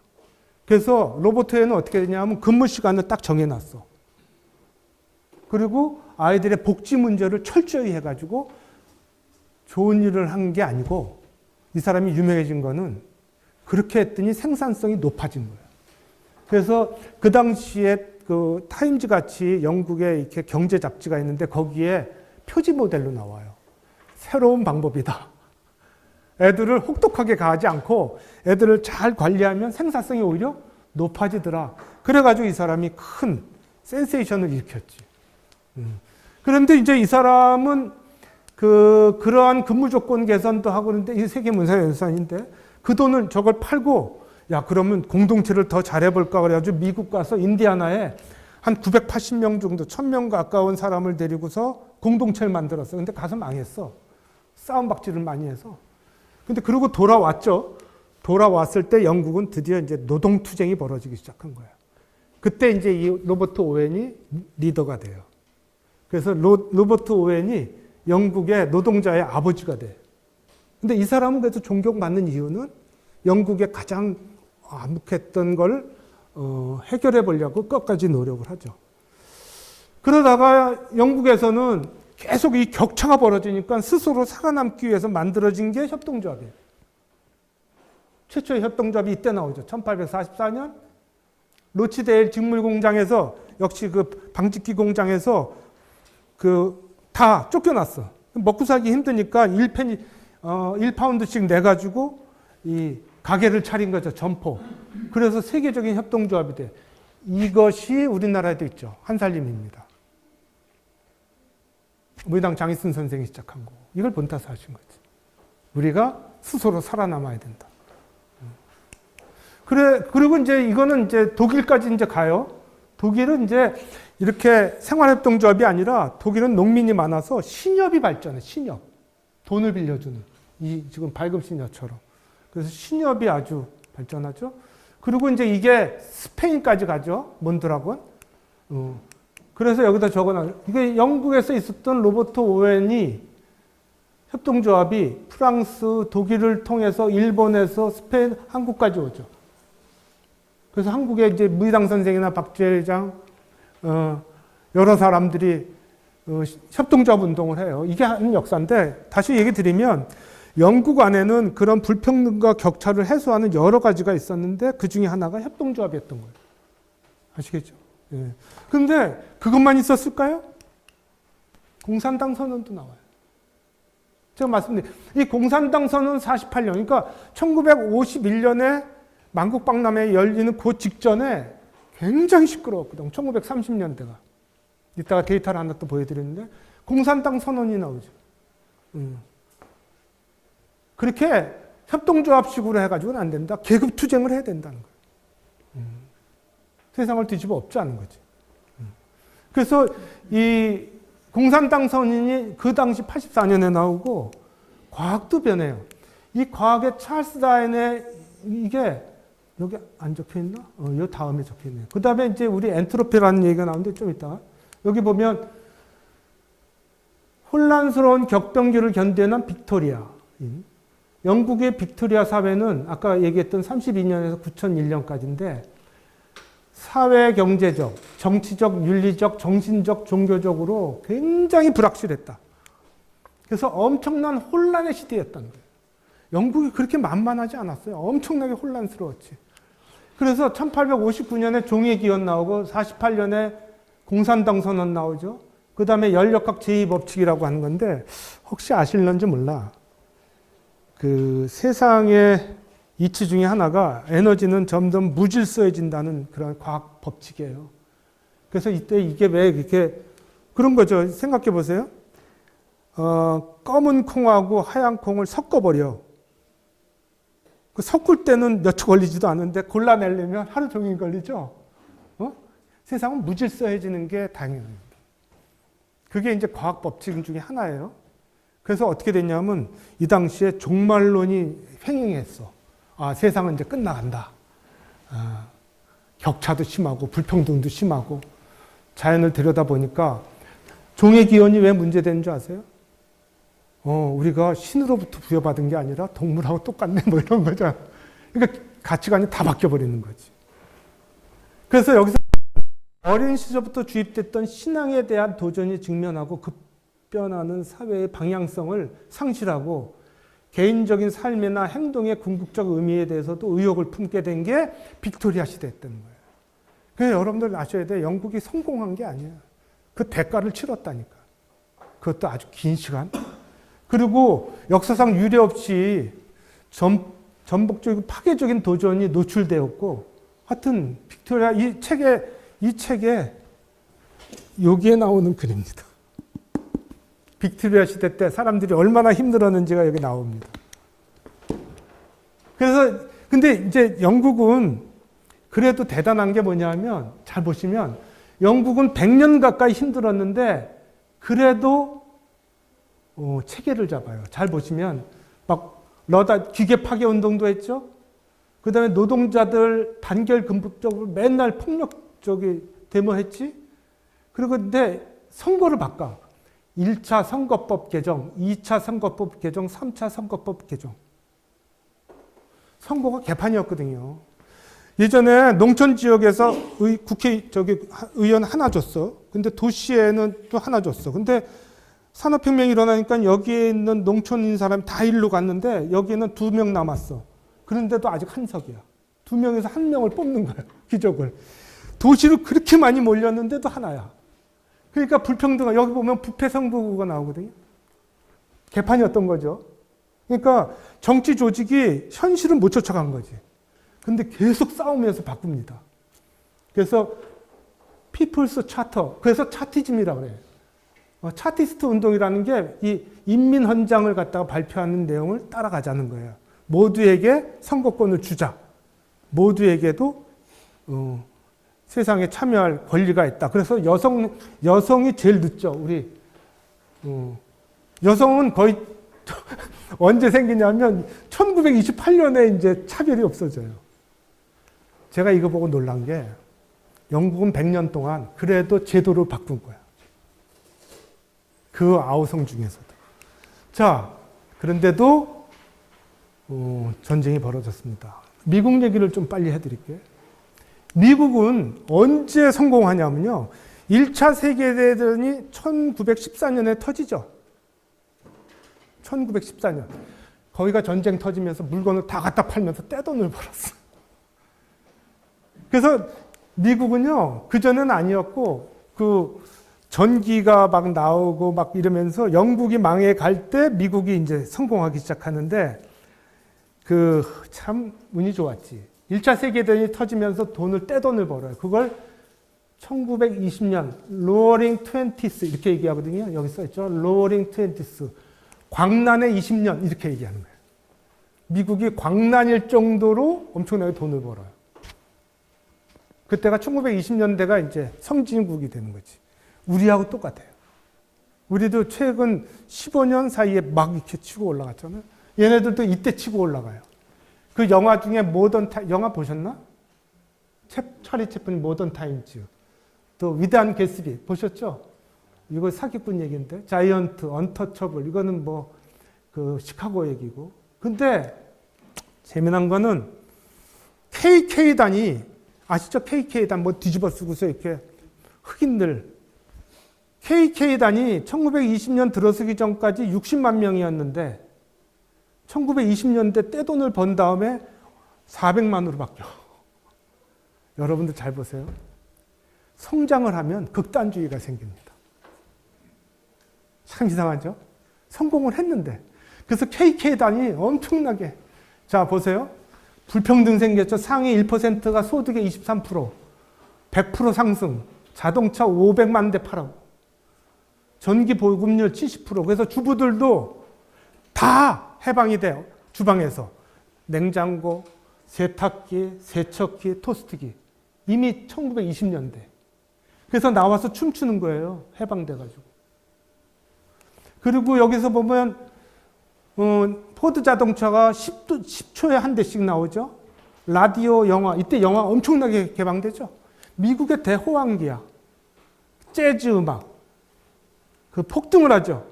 그래서 로버트 오웬은 어떻게 되냐면 근무 시간을 딱 정해놨어. 그리고 아이들의 복지 문제를 철저히 해가지고 좋은 일을 한 게 아니고 이 사람이 유명해진 거는 그렇게 했더니 생산성이 높아진 거예요. 그래서 그 당시에 그 타임즈 같이 영국의 이렇게 경제 잡지가 있는데 거기에 표지 모델로 나와요. 새로운 방법이다. 애들을 혹독하게 가하지 않고 애들을 잘 관리하면 생산성이 오히려 높아지더라. 그래가지고 이 사람이 큰 센세이션을 일으켰지. 그런데 이제 이 사람은 그러한 근무 조건 개선도 하고 그러는데 이 세계문화유산인데 그 돈을 저걸 팔고 야 그러면 공동체를 더 잘해볼까 그래가지고 미국 가서 인디아나에 한 980명 정도 1000명 가까운 사람을 데리고서 공동체를 만들었어. 근데 가서 망했어. 싸움박질을 많이 해서. 근데 그러고 돌아왔죠. 돌아왔을 때 영국은 드디어 이제 노동투쟁이 벌어지기 시작한 거야. 그때 이제 이 로버트 오웬이 리더가 돼요. 그래서 로버트 오웬이 영국의 노동자의 아버지가 돼. 근데 이 사람은 그래서 존경받는 이유는 영국의 가장 암묵했던 걸 해결해 보려고 끝까지 노력을 하죠. 그러다가 영국에서는 계속 이 격차가 벌어지니까 스스로 살아남기 위해서 만들어진 게 협동조합이에요. 최초의 협동조합이 이때 나오죠. 1844년 로치데일 직물 공장에서 역시 그 방직기 공장에서 다 쫓겨났어. 먹고 살기 힘드니까 1파운드씩 내가지고 이 가게를 차린 거죠. 점포. 그래서 세계적인 협동조합이 돼. 이것이 우리나라에도 있죠. 한살림입니다. 우리당 장희순 선생이 시작한 거. 이걸 본따서 하신 거지. 우리가 스스로 살아남아야 된다. 그리고 이제 이거는 이제 독일까지 이제 가요. 독일은 이제 이렇게 생활협동조합이 아니라 독일은 농민이 많아서 신협이 발전해. 신협. 돈을 빌려주는. 이 지금 발급신협처럼. 그래서 신협이 아주 발전하죠. 그리고 이제 이게 스페인까지 가죠. 몬드라곤. 그래서 여기다 적어놔요. 이게 영국에서 있었던 로버트 오웬이 협동조합이 프랑스, 독일을 통해서 일본에서 스페인, 한국까지 오죠. 그래서 한국에 이제 무희당 선생이나 박주혜 회장, 여러 사람들이 협동조합 운동을 해요. 이게 하는 역사인데 다시 얘기 드리면 영국 안에는 그런 불평등과 격차를 해소하는 여러 가지가 있었는데 그 중에 하나가 협동조합이었던 거예요. 아시겠죠? 예. 그런데 그것만 있었을까요? 공산당 선언도 나와요. 제가 말씀드린 이 공산당 선언 48년, 그러니까 1951년에 만국박람회 열리는 그 직전에 굉장히 시끄러웠거든요. 1930년대가. 이따가 데이터를 하나 또 보여드렸는데 공산당 선언이 나오죠. 그렇게 협동조합식으로 해가지고는 안 된다. 계급투쟁을 해야 된다는 거예요. 세상을 뒤집어 엎자는 거지. 그래서 이 공산당 선인이 그 당시 84년에 나오고 과학도 변해요. 이 과학의 찰스 다윈의 이게 여기 안 적혀 있나? 요 다음에 적혀 있네요. 그 다음에 이제 우리 엔트로피라는 얘기가 나오는데 좀 이따가 여기 보면 혼란스러운 격변기를 견뎌낸 빅토리아. 영국의 빅토리아 사회는 아까 얘기했던 32년에서 9001년까지인데 사회 경제적, 정치적, 윤리적, 정신적, 종교적으로 굉장히 불확실했다. 그래서 엄청난 혼란의 시대였다는 거예요. 영국이 그렇게 만만하지 않았어요. 엄청나게 혼란스러웠지. 그래서 1859년에 종의기원 나오고 48년에 공산당 선언 나오죠. 그 다음에 연력학 제2법칙이라고 하는 건데 혹시 아실런지 몰라. 그 세상의 이치 중에 하나가 에너지는 점점 무질서해진다는 그런 과학 법칙이에요. 그래서 이때 이게 왜 이렇게 그런 거죠. 생각해 보세요. 검은 콩하고 하얀 콩을 섞어버려. 그 섞을 때는 몇 초 걸리지도 않은데 골라내려면 하루 종일 걸리죠. 세상은 무질서해지는 게 당연해요. 그게 이제 과학 법칙 중에 하나예요. 그래서 어떻게 됐냐면 이 당시에 종말론이 횡행했어. 세상은 이제 끝나간다. 격차도 심하고 불평등도 심하고 자연을 들여다보니까 종의기원이 왜 문제되는 줄 아세요? 우리가 신으로부터 부여받은 게 아니라 동물하고 똑같네 뭐 이런 거죠. 그러니까 가치관이 다 바뀌어버리는 거지. 그래서 여기서 어린 시절부터 주입됐던 신앙에 대한 도전이 직면하고 급변하는 사회의 방향성을 상실하고 개인적인 삶이나 행동의 궁극적 의미에 대해서도 의혹을 품게 된 게 빅토리아 시대였던 거예요. 그래서 여러분들 아셔야 돼. 영국이 성공한 게 아니에요. 그 대가를 치렀다니까. 그것도 아주 긴 시간. 그리고 역사상 유례 없이 전복적이고 파괴적인 도전이 노출되었고 하여튼 빅토리아 이 책에 여기에 나오는 글입니다. 빅토리아 시대 때 사람들이 얼마나 힘들었는지가 여기 나옵니다. 그래서 근데 이제 영국은 그래도 대단한 게 뭐냐면 잘 보시면 영국은 100년 가까이 힘들었는데 그래도 체계를 잡아요. 잘 보시면 막 기계 파괴 운동도 했죠. 그 다음에 노동자들 단결 금속적으로 맨날 폭력적이 데모했지. 그리고 근데 선거를 바꿔. 1차 선거법 개정, 2차 선거법 개정, 3차 선거법 개정. 선거가 개판이었거든요. 예전에 농촌 지역에서 의원 하나 줬어. 근데 도시에는 또 하나 줬어. 근데 산업혁명이 일어나니까 여기에 있는 농촌인 사람이 다 일로 갔는데 여기에는 2명 남았어. 그런데도 아직 한석이야. 2명에서 1명을 뽑는 거야. 기적을. 도시로 그렇게 많이 몰렸는데도 하나야. 그러니까 불평등, 여기 보면 부패성부가 나오거든요. 개판이었던 거죠. 그러니까 정치 조직이 현실은 못 쫓아간 거지. 근데 계속 싸우면서 바꿉니다. 그래서 피플스 차터, 그래서 차티즘이라고 그래요. 차티스트 운동이라는 게 이 인민헌장을 갖다가 발표하는 내용을 따라가자는 거예요. 모두에게 선거권을 주자. 모두에게도 세상에 참여할 권리가 있다. 그래서 여성이 제일 늦죠. 우리 여성은 거의 언제 생기냐면 1928년에 이제 차별이 없어져요. 제가 이거 보고 놀란 게 영국은 100년 동안 그래도 제도를 바꾼 거야. 그 아우성 중에서도. 자, 그런데도 전쟁이 벌어졌습니다. 미국 얘기를 좀 빨리 해드릴게요. 미국은 언제 성공하냐면요. 1차 세계대전이 1914년에 터지죠. 1914년. 거기가 전쟁 터지면서 물건을 다 갖다 팔면서 떼돈을 벌었어. 그래서 미국은요, 그전은 아니었고, 전기가 막 나오고 막 이러면서 영국이 망해 갈 때 미국이 이제 성공하기 시작하는데, 참 운이 좋았지. 1차 세계대전이 터지면서 떼돈을 벌어요. 그걸 1920년, 로어링 20스, 이렇게 얘기하거든요. 여기 써있죠. 로어링 20스. 광란의 20년, 이렇게 얘기하는 거예요. 미국이 광란일 정도로 엄청나게 돈을 벌어요. 그때가 1920년대가 이제 성진국이 되는 거지. 우리하고 똑같아요. 우리도 최근 15년 사이에 막 이렇게 치고 올라갔잖아요. 얘네들도 이때 치고 올라가요. 그 영화 중에 영화 보셨나? 찰리 채플린 모던 타임즈. 또 위대한 개스비 보셨죠? 이거 사기꾼 얘기인데. 자이언트, 언터처블 이거는 뭐 그 시카고 얘기고. 근데 재미난 거는 KK단이 아시죠? KK단 뭐 뒤집어 쓰고서 이렇게 흑인들 KK단이 1920년 들어서기 전까지 60만 명이었는데 1920년대 떼돈을 번 다음에 400만으로 바뀌어. 여러분들 잘 보세요. 성장을 하면 극단주의가 생깁니다. 참 이상하죠? 성공을 했는데. 그래서 KK단이 엄청나게. 자, 보세요. 불평등 생겼죠. 상위 1%가 소득의 23%, 100% 상승, 자동차 500만 대 팔아고, 전기 보급률 70%. 그래서 주부들도 다 해방이 돼요. 주방에서. 냉장고, 세탁기, 세척기, 토스트기. 이미 1920년대. 그래서 나와서 춤추는 거예요. 해방돼가지고. 그리고 여기서 보면 포드 자동차가 10초에 한 대씩 나오죠. 라디오, 영화. 이때 영화 엄청나게 개방되죠. 미국의 대호황기야. 재즈 음악. 그 폭등을 하죠.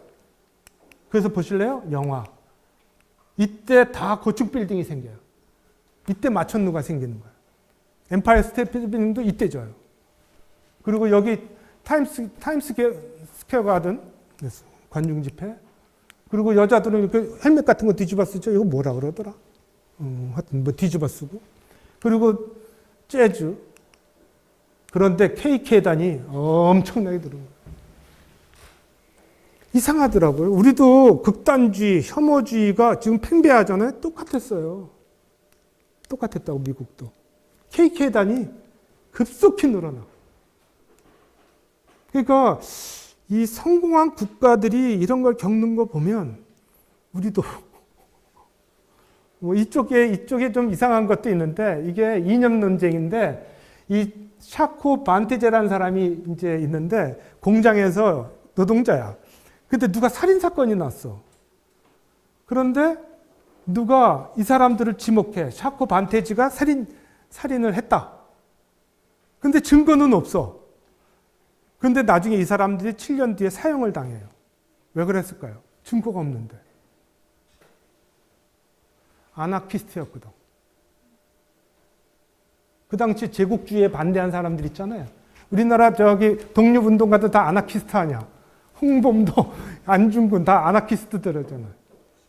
그래서 보실래요? 영화. 이때 다 고층 빌딩이 생겨요. 이때 마천루가 생기는 거예요. 엠파이어 스테이트 빌딩도 이때 져요. 그리고 여기 타임스퀘어 가든 관중 집회. 그리고 여자들은 이렇게 헬멧 같은 거 뒤집어 쓰죠. 이거 뭐라 그러더라? 하여튼 뭐 뒤집어 쓰고. 그리고 재즈. 그런데 KK단이 엄청나게 들어온 거예요. 이상하더라고요. 우리도 극단주의, 혐오주의가 지금 팽배하잖아요. 똑같았어요. 똑같았다고 미국도. KK단이 급속히 늘어나. 그러니까 이 성공한 국가들이 이런 걸 겪는 거 보면 우리도 뭐 이쪽에 좀 이상한 것도 있는데 이게 이념 논쟁인데 이 샤코 반테제라는 사람이 이제 있는데 공장에서 노동자야. 근데 누가 살인 사건이 났어. 그런데 누가 이 사람들을 지목해. 샤코 반테지가 살인을 했다. 근데 증거는 없어. 근데 나중에 이 사람들이 7년 뒤에 사형을 당해요. 왜 그랬을까요? 증거가 없는데. 아나키스트였거든. 그 당시 제국주의에 반대한 사람들 있잖아요. 우리나라 저기 독립운동가도 다 아나키스트 아니야. 홍범도, 안중근 다 아나키스트들이잖아요.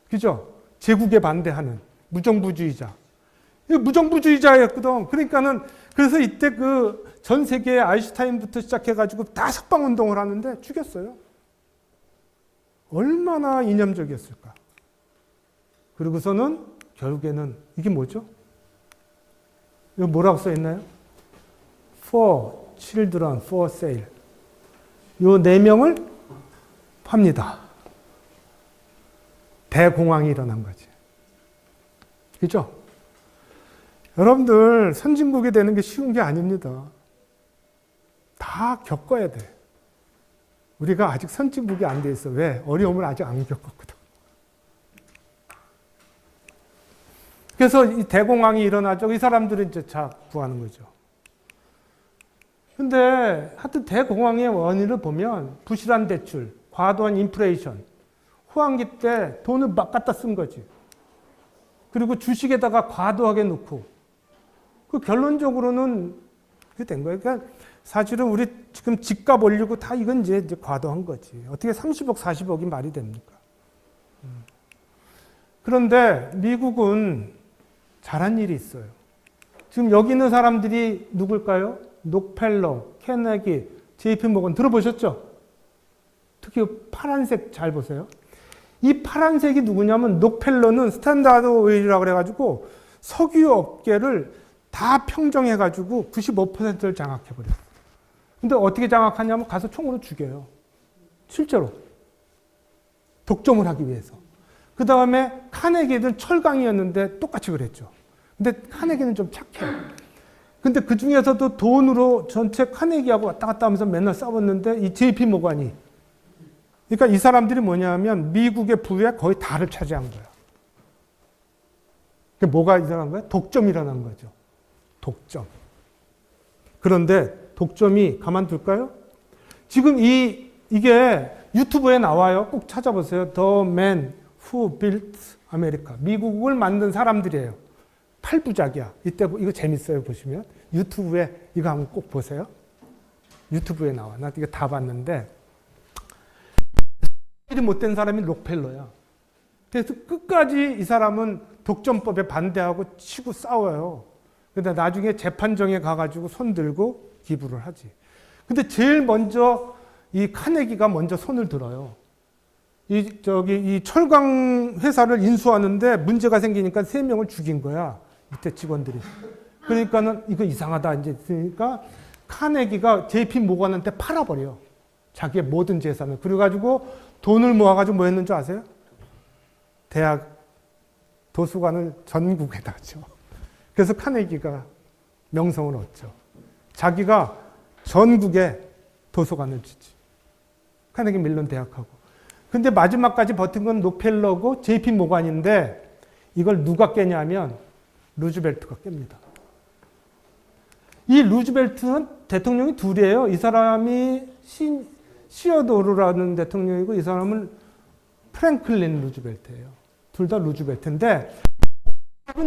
그죠? 제국에 반대하는 무정부주의자. 무정부주의자였거든. 그래서 이때 그 전 세계 아인슈타인부터 시작해가지고 다 석방운동을 하는데 죽였어요. 얼마나 이념적이었을까. 그리고서는 결국에는 이게 뭐죠? 이거 뭐라고 써있나요? For children for sale. 요 4명을 팝니다. 대공황이 일어난 거지. 그죠? 여러분들 선진국이 되는 게 쉬운 게 아닙니다. 다 겪어야 돼. 우리가 아직 선진국이 안 돼 있어. 왜? 어려움을 아직 안 겪었거든. 그래서 이 대공황이 일어나죠. 이 사람들은 이제 구하는 거죠. 근데 하여튼 대공황의 원인을 보면 부실한 대출, 과도한 인플레이션, 호황기 때 돈을 막 갖다 쓴 거지. 그리고 주식에다가 과도하게 넣고 그 결론적으로는 그게 된 거예요. 그러니까 사실은 우리 지금 집값 올리고 다 이건 이제 과도한 거지. 어떻게 30억, 40억이 말이 됩니까? 그런데 미국은 잘한 일이 있어요. 지금 여기 있는 사람들이 누굴까요? 록펠러, 케네기, JP 모건 들어보셨죠? 특히 파란색 잘 보세요. 이 파란색이 누구냐면 록펠러는 스탠다드 오일이라고 그래가지고 석유 업계를 다 평정해가지고 95%를 장악해버렸어요. 근데 어떻게 장악하냐면 가서 총으로 죽여요. 실제로. 독점을 하기 위해서. 그 다음에 카네기는 철강이었는데 똑같이 그랬죠. 근데 카네기는 좀 착해. 근데 그 중에서도 돈으로 전체 카네기하고 왔다 갔다 하면서 맨날 싸웠는데 이 JP 모간이. 그러니까 이 사람들이 뭐냐면 미국의 부의 거의 다를 차지한 거야. 그게 뭐가 일어난 거야? 독점이 일어난 거죠. 독점. 그런데 독점이 가만둘까요? 지금 이게 유튜브에 나와요. 꼭 찾아보세요. The Man Who Built America. 미국을 만든 사람들이에요. 8부작이야. 이때 이거 재밌어요. 보시면. 유튜브에 이거 한번 꼭 보세요. 유튜브에 나와. 나 이거 다 봤는데 일이 못된 사람이 록펠러야. 그래서 끝까지 이 사람은 독점법에 반대하고 치고 싸워요. 근데 나중에 재판정에 가가지고 손 들고 기부를 하지. 근데 제일 먼저 이 카네기가 먼저 손을 들어요. 이 철강 회사를 인수하는데 문제가 생기니까 3명을 죽인 거야. 밑에 직원들이. 그러니까는 이거 이상하다 이제 했으니까 카네기가 JP 모건한테 팔아버려. 자기의 모든 재산을. 그래가지고 돈을 모아가지고 뭐 했는 줄 아세요? 대학 도서관을 전국에다 줘. 그래서 카네기가 명성을 얻죠. 자기가 전국에 도서관을 주지. 카네기 멜론 대학하고. 근데 마지막까지 버틴 건 록펠러고 JP 모간인데 이걸 누가 깨냐면 루즈벨트가 깹니다. 이 루즈벨트는 대통령이 둘이에요. 이 사람이 시어도르라는 대통령이고 이 사람은 프랭클린 루즈벨트예요. 둘 다 루즈벨트인데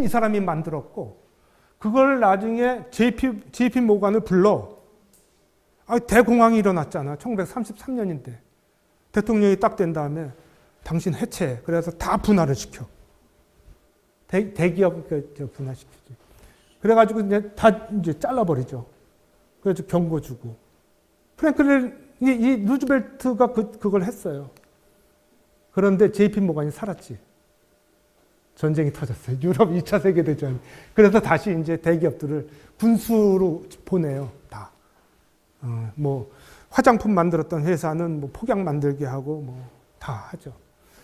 이 사람이 만들었고 그걸 나중에 JP 모간을 불러. 대공황이 일어났잖아. 1933년인데. 대통령이 딱 된 다음에 당신 해체해. 그래서 다 분할을 시켜. 대기업 분할시키지. 그래가지고 이제 잘라버리죠. 그래서 경고 주고. 프랭클린, 이 루즈벨트가 그걸 했어요. 그런데 JP 모간이 살았지. 전쟁이 터졌어요. 유럽 2차 세계대전. 그래서 다시 이제 대기업들을 군수로 보내요. 다. 뭐, 화장품 만들었던 회사는 뭐 폭약 만들게 하고 뭐 다 하죠.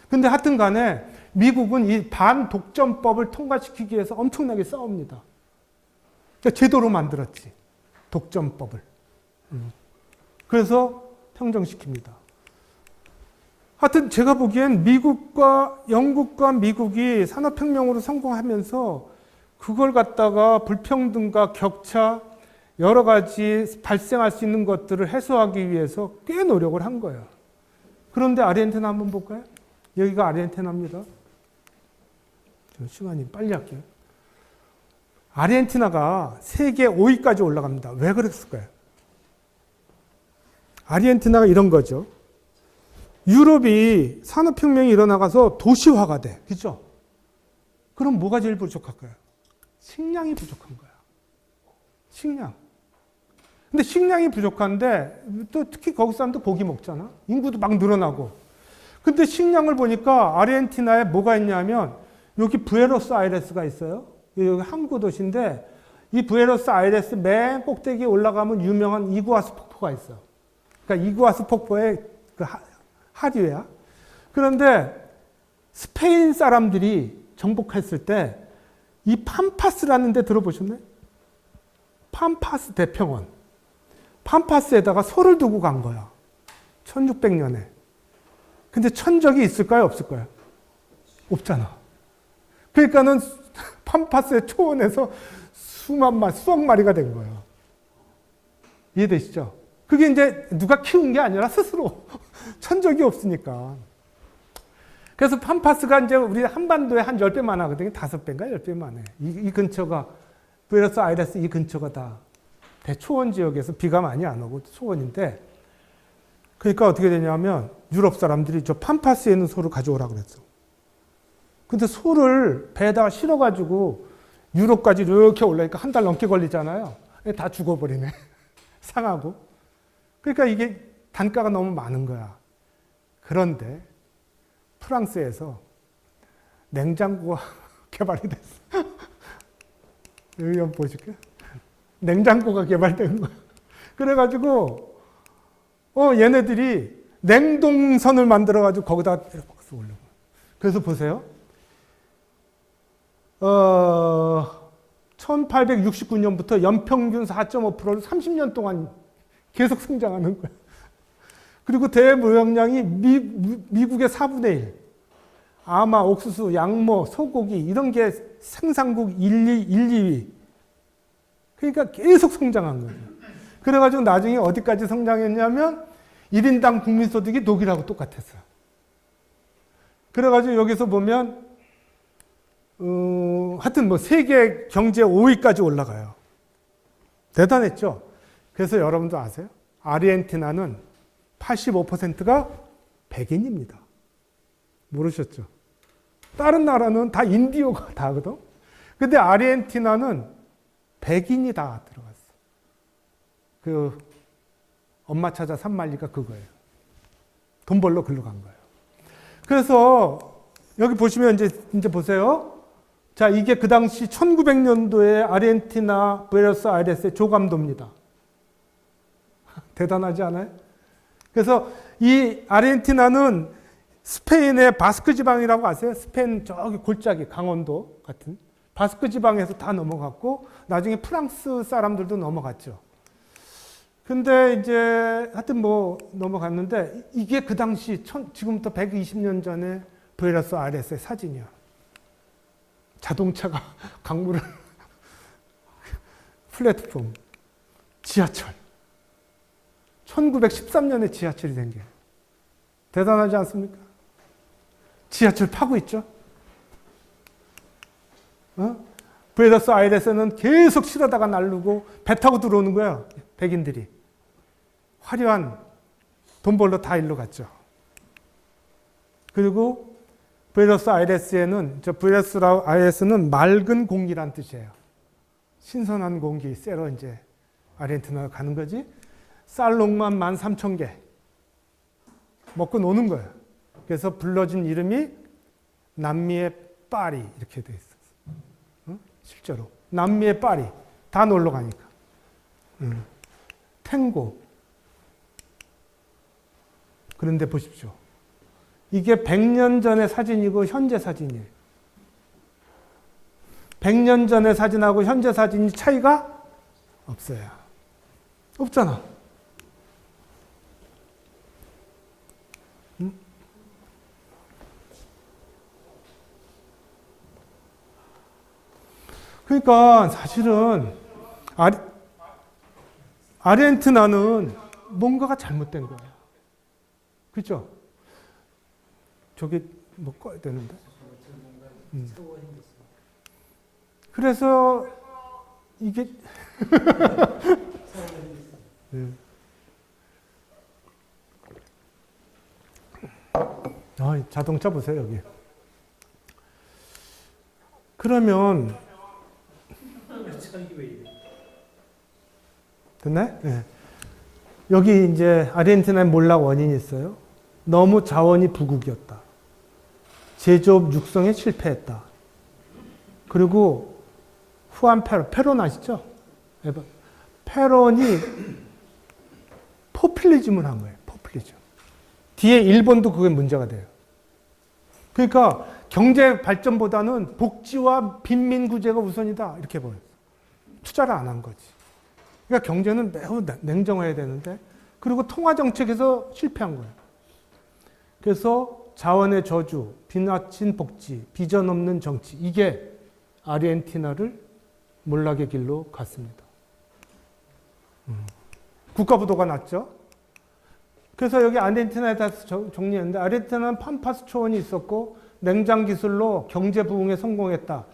근데 하여튼 간에 미국은 이 반독점법을 통과시키기 위해서 엄청나게 싸웁니다. 그러니까 제도로 만들었지. 독점법을. 그래서 평정시킵니다. 하여튼 제가 보기엔 영국과 미국이 산업혁명으로 성공하면서 그걸 갖다가 불평등과 격차 여러 가지 발생할 수 있는 것들을 해소하기 위해서 꽤 노력을 한 거예요. 그런데 아르헨티나 한번 볼까요? 여기가 아르헨티나입니다. 시간이 빨리 할게요. 아르헨티나가 세계 5위까지 올라갑니다. 왜 그랬을까요? 아르헨티나가 이런 거죠. 유럽이 산업혁명이 일어나가서 도시화가 돼. 그죠? 그럼 뭐가 제일 부족할까요? 식량이 부족한 거야. 식량. 근데 식량이 부족한데 또 특히 거기 사람도 고기 먹잖아. 인구도 막 늘어나고. 근데 식량을 보니까 아르헨티나에 뭐가 있냐면 여기 부에노스아이레스가 있어요. 여기 항구 도시인데 이 부에노스아이레스 맨 꼭대기에 올라가면 유명한 이구아수 폭포가 있어. 그러니까 이구아수 폭포의 그 하류야. 그런데 스페인 사람들이 정복했을 때 이 팜파스라는 데 들어보셨나요? 팜파스 대평원. 팜파스에다가 소를 두고 간 거야. 1600년에. 근데 천적이 있을까요? 없을까요? 없잖아. 그러니까는 팜파스의 초원에서 수억 마리가 된 거예요. 이해되시죠? 그게 이제 누가 키운 게 아니라 스스로 천적이 없으니까. 그래서 팜파스가 이제 우리 한반도에 한 10배만 하거든요. 5배인가 10배만 해. 이 근처가, 부에노스아이레스 이 근처가 다 대초원 지역에서 비가 많이 안 오고 초원인데, 그러니까 어떻게 되냐면 유럽 사람들이 저 팜파스에 있는 소를 가져오라 그랬어. 근데 소를 배에다가 실어가지고 유럽까지 이렇게 올라니까 한 달 넘게 걸리잖아요. 다 죽어버리네. 상하고. 그러니까 이게 단가가 너무 많은 거야. 그런데 프랑스에서 냉장고가 개발이 됐어. 여기 한번 보실게요. 냉장고가 개발된 거야. 그래가지고 얘네들이 냉동선을 만들어가지고 거기다 박스 올리고. 그래서 보세요. 1869년부터 연평균 4.5%를 30년 동안 계속 성장하는 거예요. 그리고 대무역량이 미국의 4분의 1. 아마, 옥수수, 양모, 소고기 이런 게 생산국 1, 2위. 그러니까 계속 성장한 거예요. 그래가지고 나중에 어디까지 성장했냐면 1인당 국민소득이 독일하고 똑같았어요. 그래가지고 여기서 보면 하여튼 뭐 세계 경제 5위까지 올라가요. 대단했죠. 그래서 여러분도 아세요? 아르헨티나는 85%가 백인입니다. 모르셨죠? 다른 나라는 다 인디오가 다거든. 근데 아르헨티나는 백인이 다 들어갔어. 그 엄마 찾아 산말리가 그거예요. 돈 벌러 글로 간 거예요. 그래서 여기 보시면 이제 보세요. 자, 이게 그 당시 1900년도에 아르헨티나 부에노스아이레스의 조감도입니다. 대단하지 않아요? 그래서 이 아르헨티나는 스페인의 바스크 지방이라고 아세요? 스페인 저기 골짜기 강원도 같은 바스크 지방에서 다 넘어갔고 나중에 프랑스 사람들도 넘어갔죠. 근데 이제 하여튼 뭐 넘어갔는데 이게 그 당시 지금부터 120년 전에 부에노스아이레스의 사진이야. 자동차가 강물을 플랫폼, 지하철. 1913년에 지하철이 생겨요. 대단하지 않습니까? 지하철 파고 있죠. 부에노스아이레스는 계속 실어다가 날르고 배 타고 들어오는 거야. 백인들이. 화려한 돈 벌러 다 일로 갔죠. 그리고 부에노스아이레스는 맑은 공기란 뜻이에요. 신선한 공기 쐬러 이제 아르헨티나 가는 거지. 쌀농만 13,000개 먹고 노는 거예요. 그래서 불러진 이름이 남미의 파리 이렇게 돼 있어요. 실제로 남미의 파리 다 놀러 가니까. 탱고. 그런데 보십시오. 이게 100년 전의 사진이고 현재 사진이에요. 100년 전의 사진하고 현재 사진이 차이가 없어요. 없잖아. 그러니까 사실은 아르헨티나는 뭔가가 잘못된 거예요. 그렇죠? 저기 뭐 꺼야 되는데. 그래서 이게 자동차 보세요 여기. 그러면 됐나요? 네. 여기 이제 아르헨티나의 몰락 원인이 있어요. 너무 자원이 부국이었다. 제조업 육성에 실패했다. 그리고 후안 페론 아시죠? 페론이 포퓰리즘을 한 거예요. 포퓰리즘. 뒤에 일본도 그게 문제가 돼요. 그러니까 경제 발전보다는 복지와 빈민 구제가 우선이다. 이렇게 보여요. 투자를 안 한 거지. 그러니까 경제는 매우 냉정해야 되는데 그리고 통화 정책에서 실패한 거예요. 그래서 자원의 저주, 비나친 복지, 비전 없는 정치 이게 아르헨티나를 몰락의 길로 갔습니다. 국가부도가 났죠. 그래서 여기 아르헨티나에 다 정리했는데 아르헨티나는 팜파스 초원이 있었고 냉장 기술로 경제 부흥에 성공했다.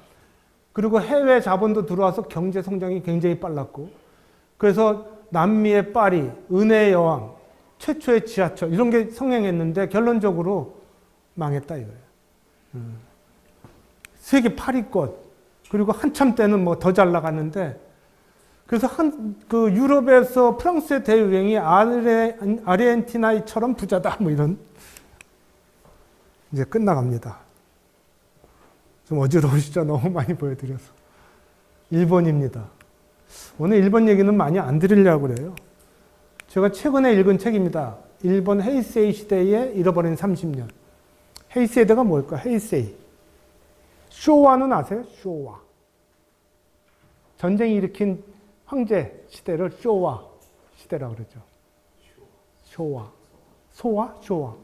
그리고 해외 자본도 들어와서 경제 성장이 굉장히 빨랐고 그래서 남미의 파리, 은혜의 여왕, 최초의 지하철 이런 게 성행했는데 결론적으로 망했다 이거예요. 세계 8위권 그리고 한참 때는 뭐 더 잘 나갔는데 그래서 그 유럽에서 프랑스의 대유행이 아르헨티나처럼 부자다 뭐 이런 이제 끝나갑니다. 좀 어지러우시죠? 너무 많이 보여드려서. 일본입니다. 오늘 일본 얘기는 많이 안 드리려고 그래요. 제가 최근에 읽은 책입니다. 일본 헤이세이 시대의 잃어버린 30년. 헤이세이가 뭘까? 헤이세이. 쇼와는 아세요? 쇼와. 전쟁이 일으킨 황제 시대를 쇼와 시대라고 그러죠. 쇼와. 소와? 쇼와.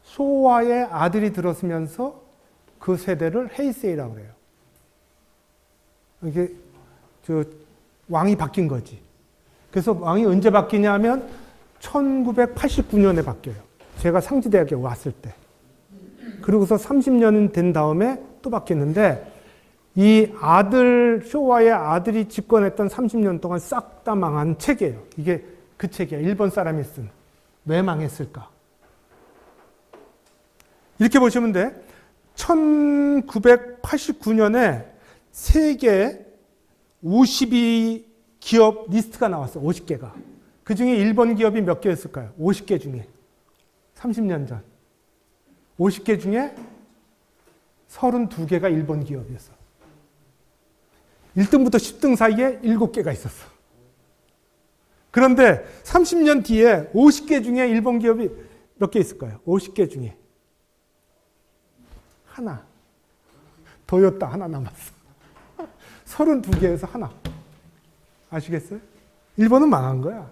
쇼와의 아들이 들어서면서 그 세대를 헤이세이라고 그래요. 이게 왕이 바뀐 거지. 그래서 왕이 언제 바뀌냐면 1989년에 바뀌어요. 제가 상지대학에 왔을 때. 그러고서 30년 된 다음에 또 바뀌었는데 이 아들, 쇼와의 아들이 집권했던 30년 동안 싹 다 망한 책이에요. 이게 그 책이야. 일본 사람이 쓴. 왜 망했을까? 이렇게 보시면 돼. 1989년에 세계 52기업 리스트가 나왔어. 50개가. 그 중에 일본 기업이 몇 개였을까요? 50개 중에. 30년 전. 50개 중에 32개가 일본 기업이었어. 1등부터 10등 사이에 7개가 있었어. 그런데 30년 뒤에 50개 중에 일본 기업이 몇 개 있을까요? 50개 중에. 하나. 도요타 하나 남았어. 32개에서 하나. 아시겠어요? 일본은 망한 거야.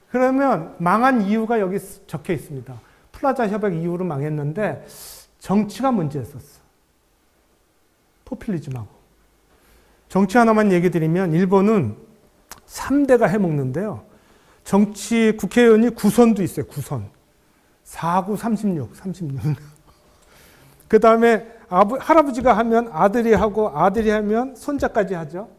그러면 망한 이유가 여기 적혀 있습니다. 플라자 협약 이후로 망했는데 정치가 문제였었어. 포퓰리즘하고. 정치 하나만 얘기 드리면 일본은 3대가 해먹는데요. 정치 국회의원이 9선도 있어요. 9선. 4구 36. 그 다음에 할아버지가 하면 아들이 하고 아들이 하면 손자까지 하죠.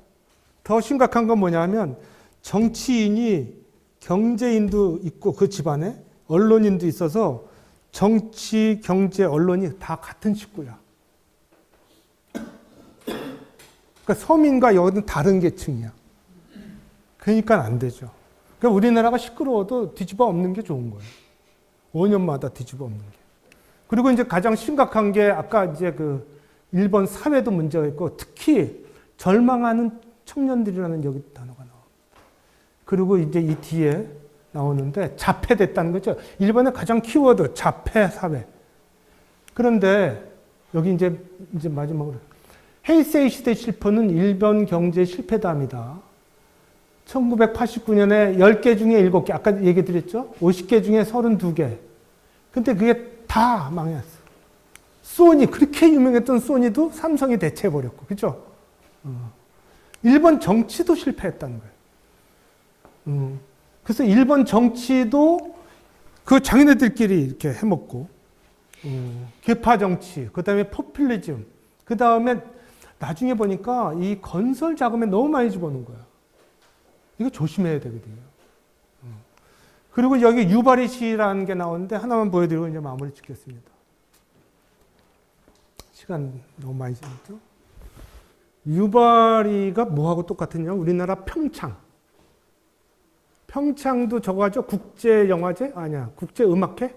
더 심각한 건 뭐냐면 정치인이 경제인도 있고 그 집안에 언론인도 있어서 정치, 경제, 언론이 다 같은 식구야. 그러니까 서민과 여기는 다른 계층이야. 그러니까 안 되죠. 그러니까 우리나라가 시끄러워도 뒤집어 엎는 게 좋은 거예요. 5년마다 뒤집어 엎는 게. 그리고 이제 가장 심각한 게 아까 이제 그 일본 사회도 문제가 있고 특히 절망하는 청년들이라는 여기 단어가 나옵니다. 그리고 이제 이 뒤에 나오는데 자폐됐다는 거죠. 일본의 가장 키워드 자폐 사회. 그런데 여기 이제 마지막으로 헤이세이 시대 실패는 일본 경제 실패담이다. 1989년에 10개 중에 7개, 아까 얘기 드렸죠? 50개 중에 32개. 근데 그게 다 망했어. 소니, 그렇게 유명했던 소니도 삼성이 대체해버렸고, 그죠? 일본 정치도 실패했다는 거예요. 그래서 일본 정치도 그 자기네들끼리 이렇게 해먹고, 계파 정치, 그 다음에 포퓰리즘, 그 다음에 나중에 보니까 이 건설 자금에 너무 많이 집어넣은 거야. 이거 조심해야 되거든요. 그리고 여기 유발이 시라는 게 나오는데 하나만 보여드리고 이제 마무리 짓겠습니다. 시간 너무 많이 지났죠? 유발이가 뭐하고 똑같으냐? 우리나라 평창. 평창도 저거 하죠? 국제영화제? 아니야. 국제음악회?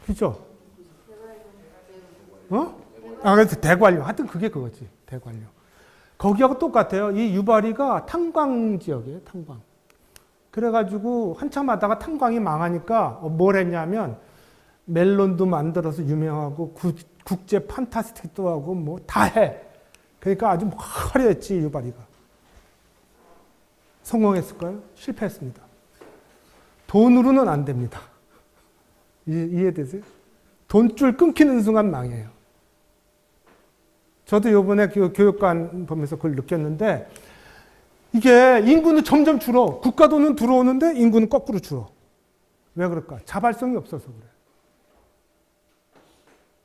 그죠? 그래서 대관료. 하여튼 그게 그거지. 대관료. 거기하고 똑같아요. 이 유발이가 탄광 지역이에요. 탄광. 그래가지고 한참 하다가 탄광이 망하니까 뭘 했냐면 멜론도 만들어서 유명하고 국제 판타스틱도 하고 뭐 다 해. 그러니까 아주 화려했지 유발이가. 성공했을까요? 실패했습니다. 돈으로는 안 됩니다. 이해되세요? 돈줄 끊기는 순간 망해요. 저도 이번에 교육관 보면서 그걸 느꼈는데 이게 인구는 점점 줄어. 국가 돈은 들어오는데 인구는 거꾸로 줄어. 왜 그럴까? 자발성이 없어서 그래.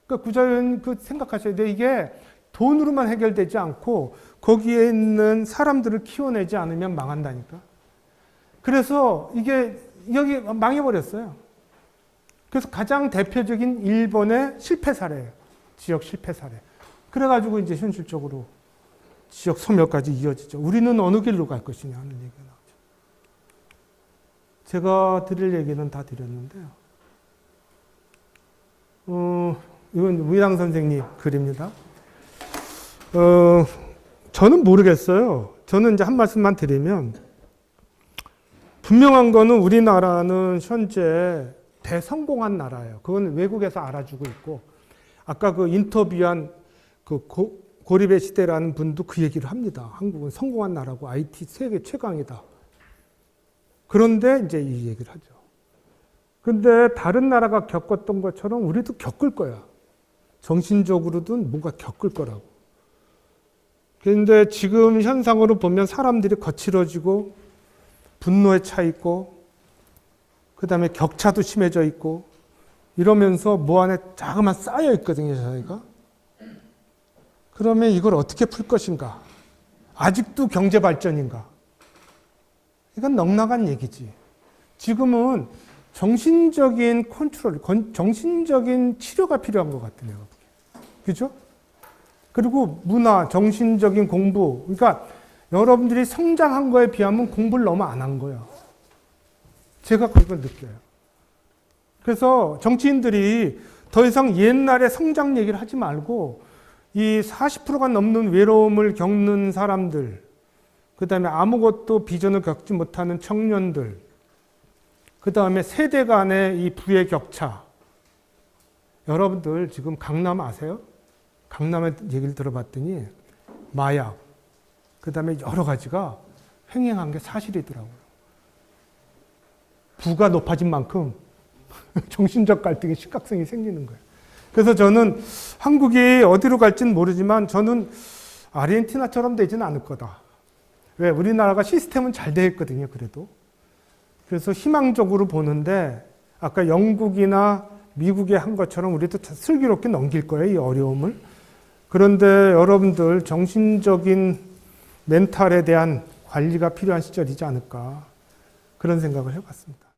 그러니까 구자연 생각하셔야 돼. 이게 돈으로만 해결되지 않고 거기에 있는 사람들을 키워내지 않으면 망한다니까. 그래서 이게 여기 망해버렸어요. 그래서 가장 대표적인 일본의 실패 사례예요. 지역 실패 사례. 그래가지고 이제 현실적으로 지역 소멸까지 이어지죠. 우리는 어느 길로 갈 것이냐 하는 얘기가 나오죠. 제가 드릴 얘기는 다 드렸는데요. 이건 우이랑 선생님 글입니다. 저는 모르겠어요. 저는 이제 한 말씀만 드리면 분명한 거는 우리나라는 현재 대성공한 나라예요. 그건 외국에서 알아주고 있고 아까 그 인터뷰한 그 고립의 시대라는 분도 그 얘기를 합니다. 한국은 성공한 나라고 IT 세계 최강이다. 그런데 이제 이 얘기를 하죠. 근데 다른 나라가 겪었던 것처럼 우리도 겪을 거야. 정신적으로든 뭔가 겪을 거라고. 그런데 지금 현상으로 보면 사람들이 거칠어지고 분노에 차 있고 그 다음에 격차도 심해져 있고 이러면서 뭐 안에 자그만 쌓여 있거든요. 저희가. 그러면 이걸 어떻게 풀 것인가? 아직도 경제 발전인가? 이건 넉넉한 얘기지. 지금은 정신적인 컨트롤, 정신적인 치료가 필요한 것 같아요. 내가 보기에. 그죠? 그리고 문화, 정신적인 공부. 그러니까 여러분들이 성장한 거에 비하면 공부를 너무 안 한 거예요. 제가 그걸 느껴요. 그래서 정치인들이 더 이상 옛날에 성장 얘기를 하지 말고 이 40%가 넘는 외로움을 겪는 사람들, 그 다음에 아무것도 비전을 겪지 못하는 청년들, 그 다음에 세대 간의 이 부의 격차. 여러분들 지금 강남 아세요? 강남의 얘기를 들어봤더니 마약, 그 다음에 여러 가지가 횡행한 게 사실이더라고요. 부가 높아진 만큼 정신적 갈등의 심각성이 생기는 거예요. 그래서 저는 한국이 어디로 갈지는 모르지만 저는 아르헨티나처럼 되지는 않을 거다. 왜? 우리나라가 시스템은 잘 되어 있거든요, 그래도. 그래서 희망적으로 보는데 아까 영국이나 미국이 한 것처럼 우리도 슬기롭게 넘길 거예요, 이 어려움을. 그런데 여러분들 정신적인 멘탈에 대한 관리가 필요한 시절이지 않을까 그런 생각을 해봤습니다.